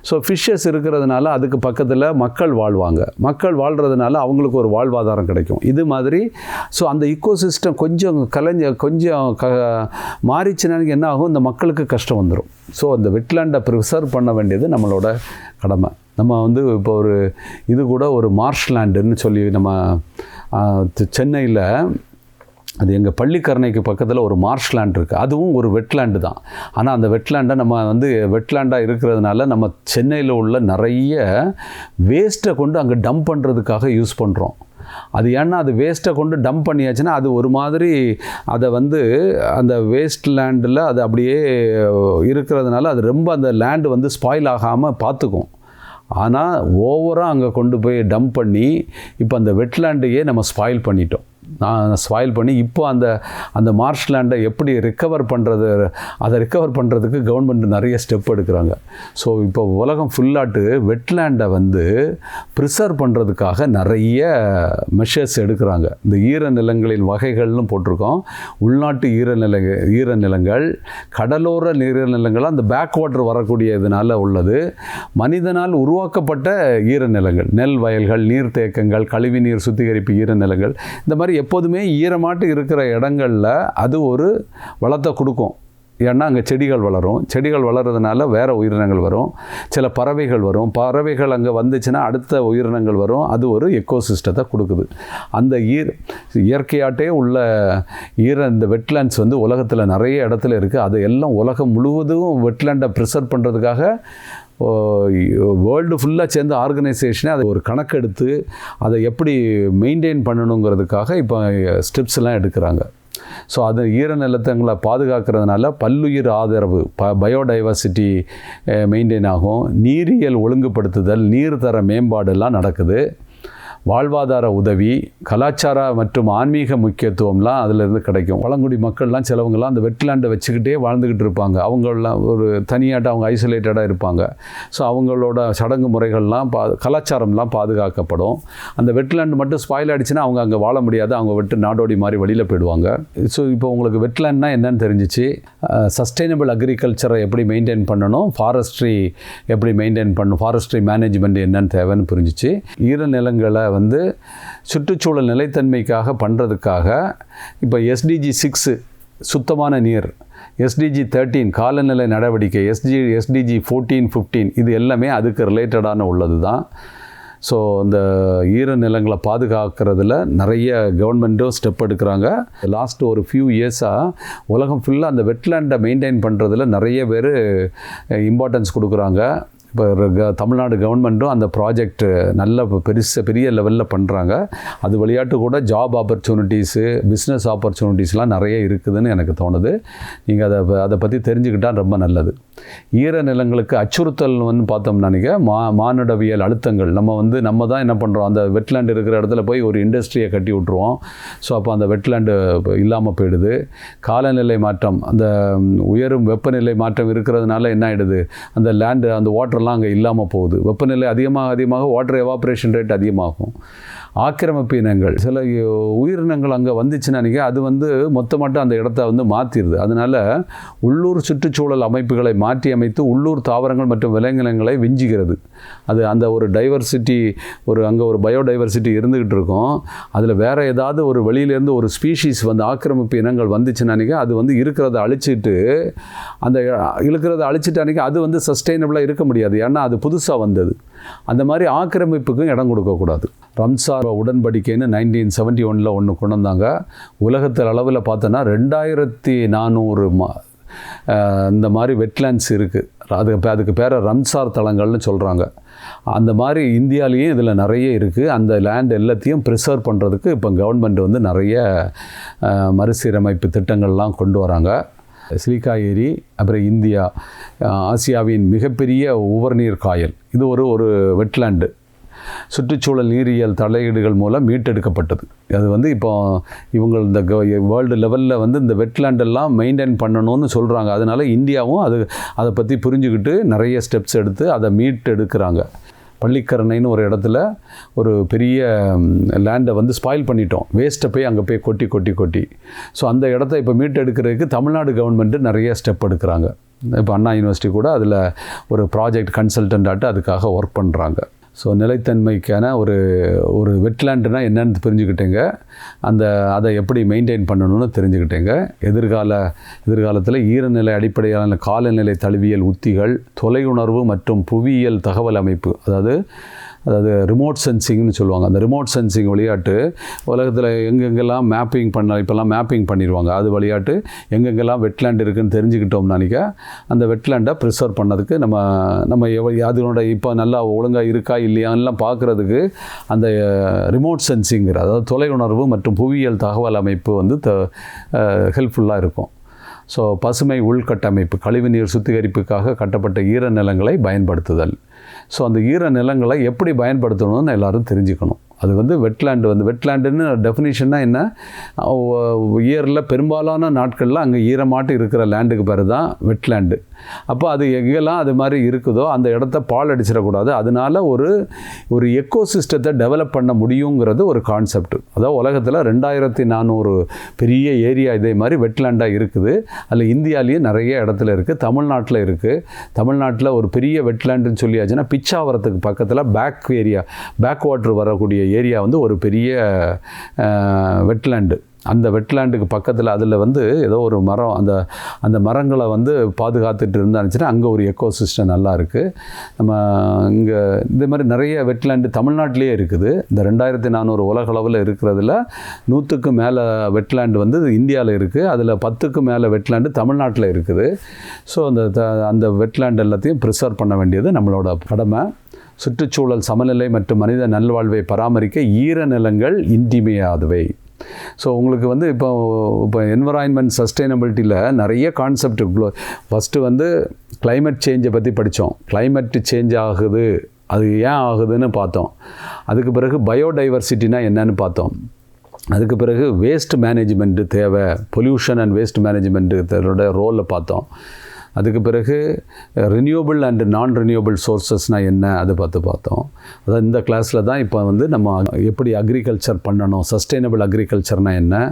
ஸோ ஃபிஷ்ஷஸ் இருக்கிறதுனால அதுக்கு பக்கத்தில் மக்கள் வாழ்வாங்க. மக்கள் வாழ்கிறதுனால அவங்களுக்கு ஒரு வாழ்வாதாரம் கிடைக்கும். இது மாதிரி ஸோ அந்த இக்கோசிஸ்டம் கொஞ்சம் மாறிச்சுன்னா என்ன ஆகும், இந்த மக்களுக்கு கஷ்டம் வந்துடும். ஸோ அந்த வெட்லேண்டை ப்ரிசர்வ் பண்ண வேண்டியது நம்மளோட கடமை. நம்ம வந்து இப்போ ஒரு இது கூட ஒரு மார்ஷ் லேண்டுன்னு சொல்லி நம்ம சென்னையில் அது எங்கள் பள்ளிக்கரணைக்கு பக்கத்தில் ஒரு மார்ஷ் லேண்ட் இருக்குது. அதுவும் ஒரு வெட்லேண்டு தான். ஆனால் அந்த வெட்லேண்டை நம்ம வந்து வெட்லேண்டாக இருக்கிறதுனால நம்ம சென்னையில் உள்ள நிறைய வேஸ்ட்டை கொண்டு அங்கே டம்ப் பண்ணுறதுக்காக யூஸ் பண்ணுறோம். அது ஏன்னா அது வேஸ்ட்டை கொண்டு டம்ப் பண்ணியாச்சுன்னா அது ஒரு மாதிரி அதை வந்து அந்த வேஸ்ட் லேண்டில் அது அப்படியே இருக்கிறதுனால அது ரொம்ப அந்த லேண்டு வந்து ஸ்பாயில் ஆகாமல் பார்த்துக்கும். ஆனால் ஓவராக அங்கே கொண்டு போய் டம்ப் பண்ணி இப்போ அந்த வெட்லேண்டையே நம்ம ஸ்பாயில் பண்ணிட்டோம். ஸ்பாயில் பண்ணி இப்போ அந்த மார்ஷ் லேண்டை எப்படி ரிக்கவர் பண்ணுறது, அதை ரிக்கவர் பண்ணுறதுக்கு கவர்மெண்ட் நிறைய ஸ்டெப் எடுக்கிறாங்க. ஸோ இப்போ உலகம் ஃபுல்லாட்டு வெட்லேண்டை வந்து ப்ரிசர்வ் பண்ணுறதுக்காக நிறைய மெஷர்ஸ் எடுக்கிறாங்க. இந்த ஈரநிலங்களின் வகைகள்னு போட்டிருக்கோம். உள்நாட்டு ஈரநிலங்கள், கடலோர நீர்நிலங்கள், அந்த பேக் வாட்டர் வரக்கூடிய இதனால் உள்ளது. மனிதனால் உருவாக்கப்பட்ட ஈரநிலங்கள், நெல் வயல்கள், நீர்த்தேக்கங்கள், கழிவுநீர் சுத்திகரிப்பு ஈரநிலங்கள், இந்த மாதிரி எப்போதுமே ஈரமாட்டு இருக்கிற இடங்களில் அது ஒரு வளத்தை கொடுக்கும். ஏன்னா அங்கே செடிகள் வளரும், செடிகள் வளர்கிறதுனால வேறு உயிரினங்கள் வரும், சில பறவைகள் வரும், பறவைகள் அங்கே வந்துச்சுன்னா அடுத்த உயிரினங்கள் வரும், அது ஒரு எக்கோசிஸ்டத்தை கொடுக்குது. அந்த இயற்கையாட்டே உள்ள இந்த வெட்லேண்ட்ஸ் வந்து உலகத்தில் நிறைய இடத்துல இருக்குது. அது எல்லாம் உலகம் முழுவதும் வெட்லேண்டை ப்ரிசர்வ் பண்ணுறதுக்காக வேர்ல்டு ஃபுல்லாக சேர்ந்து ஆர்கனைசேஷனே அதை ஒரு கணக்கெடுத்து அதை எப்படி மெயின்டைன் பண்ணணுங்கிறதுக்காக இப்போ ஸ்டெப்ஸ்லாம் எடுக்கிறாங்க. ஸோ அது ஈரநிலத்தங்களை பாதுகாக்கிறதுனால பல்லுயிர் ஆதரவு பயோடைவர்சிட்டி மெயின்டைன் ஆகும், நீரியல் ஒழுங்குபடுத்துதல், நீர் தர மேம்பாடுலாம் நடக்குது, வாழ்வாதார உதவி, கலாச்சார மற்றும் ஆன்மீக முக்கியத்துவம்லாம் அதிலிருந்து கிடைக்கும். பழங்குடி மக்கள்லாம் சிலவங்கலாம் அந்த வெட்லேண்டை வச்சுக்கிட்டே வாழ்ந்துக்கிட்டு இருப்பாங்க. அவங்களெலாம் ஒரு தனியாட்ட அவங்க ஐசோலேட்டடாக இருப்பாங்க. ஸோ அவங்களோட சடங்கு முறைகள்லாம் கலாச்சாரம்லாம் பாதுகாக்கப்படும். அந்த வெட்லேண்டு மட்டும் ஸ்பாயில் ஆகிடுச்சுன்னா அவங்க அங்கே வாழ முடியாது, அவங்க விட்டு நாடோடி மாதிரி வெளியில் போயிடுவாங்க. ஸோ இப்போ உங்களுக்கு வெட்லேண்ட்னா என்னன்னு தெரிஞ்சிச்சு, சஸ்டைனபிள் அக்ரிகல்ச்சரை எப்படி மெயின்டைன் பண்ணணும், ஃபாரஸ்ட்ரி எப்படி மெயின்டைன் பண்ணணும், ஃபாரஸ்ட்ரி மேனேஜ்மெண்ட் என்னன்னு தேவைன்னு புரிஞ்சிச்சு. ஈரநிலங்களை வந்து சுற்றுச்சூழல் நிலைத்தன்மைக்காக பண்ணுறதுக்காக இப்போ SDG 6 சுத்தமான நீர், SDG 13 காலநிலை நடவடிக்கை, SDG 14, 15 இது எல்லாமே அதுக்கு ரிலேட்டடான உள்ளது தான். ஸோ இந்த ஈரநிலங்களை பாதுகாக்கிறதுல நிறைய கவர்மெண்ட்டும் ஸ்டெப் எடுக்கிறாங்க. லாஸ்ட் ஒரு ஃபியூ இயர்ஸாக உலகம் ஃபுல்லாக அந்த வெட்லேண்டை மெயின்டைன் பண்ணுறதுல நிறைய பேர் இம்பார்ட்டன்ஸ் கொடுக்குறாங்க. இப்போ தமிழ்நாடு கவர்மெண்ட்டும் அந்த ப்ராஜெக்ட் நல்ல பெரிய லெவலில் பண்ணுறாங்க. அது விளையாட்டு கூட ஜாப் ஆப்பர்ச்சுனிட்டிஸு, பிஸ்னஸ் ஆப்பர்ச்சுனிட்டிஸ்லாம் நிறைய இருக்குதுன்னு எனக்கு தோணுது. நீங்கள் அதை பற்றி தெரிஞ்சுக்கிட்டால் ரொம்ப நல்லது. ஈரநிலங்களுக்கு அச்சுறுத்தல்னு பார்த்தோம்னானிக்க மானுடவியல் அழுத்தங்கள். நம்ம தான் என்ன பண்ணுறோம், அந்த வெட்லேண்ட் இருக்கிற இடத்துல போய் ஒரு இண்டஸ்ட்ரியை கட்டி விட்ருவோம். ஸோ அப்போ அந்த வெட்லேண்டு இல்லாமல் போயிடுது. காலநிலை மாற்றம், அந்த உயரும் வெப்பநிலை மாற்றம் இருக்கிறதுனால என்ன ஆகிடுது, அந்த லேண்டு அந்த வாட்டர்லாம் அங்கே இல்லாமல் போகுது. வெப்பநிலை அதிகமாக வாட்டர் எவாப்ரேஷன் ரேட் அதிகமாகும். ஆக்கிரமிப்பு இனங்கள், சில உயிரினங்கள் அங்கே வந்துச்சுன்னா அது மொத்தமாட்டம் அந்த இடத்த மாற்றிடுது. அதனால் உள்ளூர் சுற்றுச்சூழல் அமைப்புகளை மாற்றி அமைத்து உள்ளூர் தாவரங்கள் மற்றும் விலங்கினங்களை விஞ்சுகிறது. அது அந்த ஒரு டைவர்சிட்டி, அங்கே ஒரு பயோடைவர்சிட்டி இருந்துக்கிட்டு இருக்கும். அதில் வேறு ஏதாவது ஒரு வெளியிலேருந்து ஒரு ஸ்பீஷீஸ் ஆக்கிரமிப்பு இனங்கள் வந்துச்சுன்னா அது இருக்கிறத அழிச்சிட்டு அது சஸ்டைனபிளாக இருக்க முடியாது. ஏன்னா அது புதுசாக வந்தது. அந்த மாதிரி ஆக்கிரமிப்புக்கும் இடம் கொடுக்கக்கூடாது. ரம்சார் உடன்படிக்கைன்னு 1971 ஒன்று கொண்டு வந்தாங்க. உலகத்தில் அளவில் பார்த்தோன்னா 2400 இந்த மாதிரி வெட்லேண்ட்ஸ் இருக்குது. அதுக்கு பேரை ரம்சார் தலங்கள்னு சொல்கிறாங்க. அந்த மாதிரி இந்தியாவிலேயும் இதில் நிறைய இருக்குது. அந்த லேண்ட் எல்லாத்தையும் ப்ரிசர்வ் பண்ணுறதுக்கு இப்போ கவர்மெண்ட் நிறைய மறுசீரமைப்பு திட்டங்கள்லாம் கொண்டு வராங்க. சிலிக்கா ஏரி, அப்புறம் இந்தியா ஆசியாவின் மிகப்பெரிய உவர்நீர் காயல், இது ஒரு வெட்லேண்டு. சுற்றுச்சூழல் நீரியல் தலையீடுகள் மூலம் மீட்டெடுக்கப்பட்டது. அது இப்போ இவங்க இந்த வேர்ல்டு லெவலில் இந்த வெட்லேண்டெல்லாம் மெயின்டைன் பண்ணணும்னு சொல்கிறாங்க. அதனால் இந்தியாவும் அதை பற்றி புரிஞ்சுக்கிட்டு நிறைய ஸ்டெப்ஸ் எடுத்து அதை மீட்டெடுக்கிறாங்க. பள்ளிக்கரணைன்னு ஒரு இடத்துல ஒரு பெரிய லேண்டை ஸ்பாயில் பண்ணிட்டோம். வேஸ்ட்டை போய் அங்கே போய் கொட்டி. ஸோ அந்த இடத்த இப்போ மீட்டெடுக்கிறதுக்கு தமிழ்நாடு கவர்மெண்ட்டு நிறைய ஸ்டெப் எடுக்கிறாங்க. இப்போ அண்ணா யூனிவர்சிட்டி கூட அதில் ஒரு ப்ராஜெக்ட் கன்சல்டன்ட்டாட்டு அதுக்காக ஒர்க் பண்ணுறாங்க. ஸோ நிலைத்தன்மைக்கான ஒரு வெட்லேண்டுனா என்னென்னு தெரிஞ்சுக்கிட்டேங்க. அதை எப்படி மெயின்டைன் பண்ணணும்னு தெரிஞ்சுக்கிட்டேங்க. எதிர்காலத்தில் ஈரநிலை அடிப்படையிலான காலநிலை தழுவியல் உத்திகள், தொலையுணர்வு மற்றும் புவியியல் தகவல் அமைப்பு, அதாவது ரிமோட் சென்சிங்னு சொல்லுவாங்க. அந்த ரிமோட் சென்சிங் விளையாட்டு உலகத்தில் எங்கெங்கெல்லாம் இப்போல்லாம் மேப்பிங் பண்ணிடுவாங்க. அது விளையாட்டு எங்கெங்கெல்லாம் வெட்லேண்ட் இருக்குதுன்னு தெரிஞ்சுக்கிட்டோம்னானிக்க அந்த வெட்லேண்டை ப்ரிசர்வ் பண்ணதுக்கு நம்ம அதனோட இப்போ நல்லா ஒழுங்காக இருக்கா இல்லையான்லாம் பார்க்குறதுக்கு அந்த ரிமோட் சென்சிங்கிற, அதாவது தொலையுணர்வு மற்றும் புவியியல் தகவல் அமைப்பு ஹெல்ப்ஃபுல்லாக இருக்கும். ஸோ பசுமை உள்கட்டமைப்பு, கழிவுநீர் சுத்திகரிப்புக்காக கட்டப்பட்ட ஈரநிலங்களை பயன்படுத்துதல். ஸோ அந்த ஈரநிலங்களை எப்படி பயன்படுத்தணும்னு எல்லோரும் தெரிஞ்சுக்கணும். அது வெட்லேண்டுன்னு டெஃபினிஷன்னா என்ன, இயரில் பெரும்பாலான நாட்களில் அங்கே ஈரமாட்டு இருக்கிற லேண்டுக்கு பேர் தான் வெட்லேண்டு. அப்போ அது எங்கெல்லாம் அது மாதிரி இருக்குதோ அந்த இடத்த பால் அடிச்சிடக்கூடாது. அதனால ஒரு எக்கோசிஸ்டத்தை டெவலப் பண்ண முடியுங்கிறது ஒரு கான்செப்ட். அதாவது உலகத்தில் 2400 பெரிய ஏரியா இதே மாதிரி வெட்லேண்டாக இருக்குது. அதில் இந்தியாவிலேயே நிறைய இடத்துல இருக்குது, தமிழ்நாட்டில் இருக்குது. தமிழ்நாட்டில் ஒரு பெரிய வெட்லேண்டுன்னு சொல்லியாச்சுன்னா பிச்சாவரத்துக்கு பக்கத்தில் பேக் வாட்டர் வரக்கூடிய ஏரியா ஒரு பெரிய வெட்லேண்டு. அந்த வெட்லேண்டுக்கு பக்கத்தில் அதில் வந்து ஏதோ ஒரு மரம் அந்த மரங்களை வந்து பாதுகாத்துட்டு இருந்தாச்சுன்னா அங்கே ஒரு எக்கோ சிஸ்டம் நல்லா இருக்குது. நம்ம இங்கே இந்த மாதிரி நிறைய வெட்லேண்டு தமிழ்நாட்டிலே இருக்குது. இந்த 2400 உலக அளவில் இருக்கிறதுல 100க்கு மேலே வெட்லேண்டு வந்து இந்தியாவில் இருக்குது. அதில் 10க்கு மேலே வெட்லேண்டு தமிழ்நாட்டில் இருக்குது. ஸோ அந்த வெட்லேண்ட் எல்லாத்தையும் ப்ரிசர்வ் பண்ண வேண்டியது நம்மளோட கடமை. சுற்றுச்சூழல் சமநிலை மற்றும் மனித நல்வாழ்வை பராமரிக்க ஈரநிலங்கள் இன்றியமையாதவை. ஸோ உங்களுக்கு வந்து இப்போ என்விரான்மெண்ட் சஸ்டைனபிலிட்டியில் நிறைய கான்செப்ட். ஃபஸ்ட்டு வந்து கிளைமேட் சேஞ்சை பற்றி படித்தோம். கிளைமேட் சேஞ்ச் ஆகுது, அது ஏன் ஆகுதுன்னு பார்த்தோம். அதுக்கு பிறகு பயோடைவர்சிட்டினா என்னன்னு பார்த்தோம். அதுக்கு பிறகு வேஸ்ட் மேனேஜ்மெண்ட்டு தேவை, பொல்யூஷன் அண்ட் வேஸ்ட் மேனேஜ்மெண்ட்டு ரோலை பார்த்தோம். அதுக்கு பிறகு ரினியூவபிள் அண்டு நான் ரினியூவபிள் சோர்ஸஸ்னால் என்ன அதை பார்த்தோம். அதான் இந்த கிளாஸில் தான் இப்போ வந்து நம்ம எப்படி அக்ரிகல்ச்சர் பண்ணணும், சஸ்டைனபிள் அக்ரிகல்ச்சர்னால் என்ன,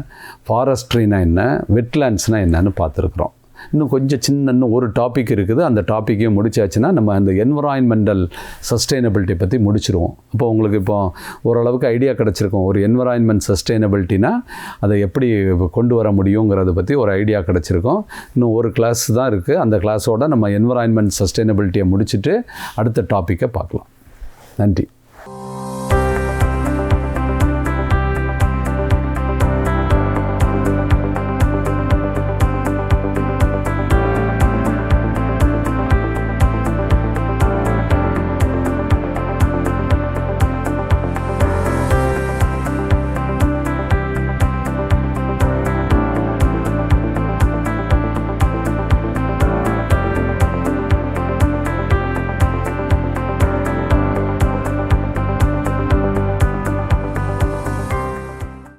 ஃபாரஸ்ட்ரினா என்ன, வெட்லேண்ட்ஸ்னால் என்னன்னு பார்த்துருக்குறோம். இன்னும் கொஞ்சம் இன்னும் ஒரு டாபிக் இருக்குது. அந்த டாப்பிக்கையும் முடிச்சாச்சுன்னா நம்ம அந்த என்விரான்மெண்டல் சஸ்டைனபிலிட்டி பற்றி முடிச்சிருவோம். அப்போ உங்களுக்கு இப்போ ஓரளவுக்கு ஐடியா கிடச்சிருக்கும். ஒரு என்விரான்மெண்ட் சஸ்டைனபிலிட்டினா அதை எப்படி கொண்டு வர முடியுங்கிறத பற்றி ஒரு ஐடியா கிடச்சிருக்கும். இன்னும் ஒரு கிளாஸ் தான் இருக்குது. அந்த கிளாஸோட நம்ம என்விரான்மெண்ட் சஸ்டைனபிலிட்டியை முடிச்சுட்டு அடுத்த டாப்பிக்கை பார்க்கலாம். நன்றி.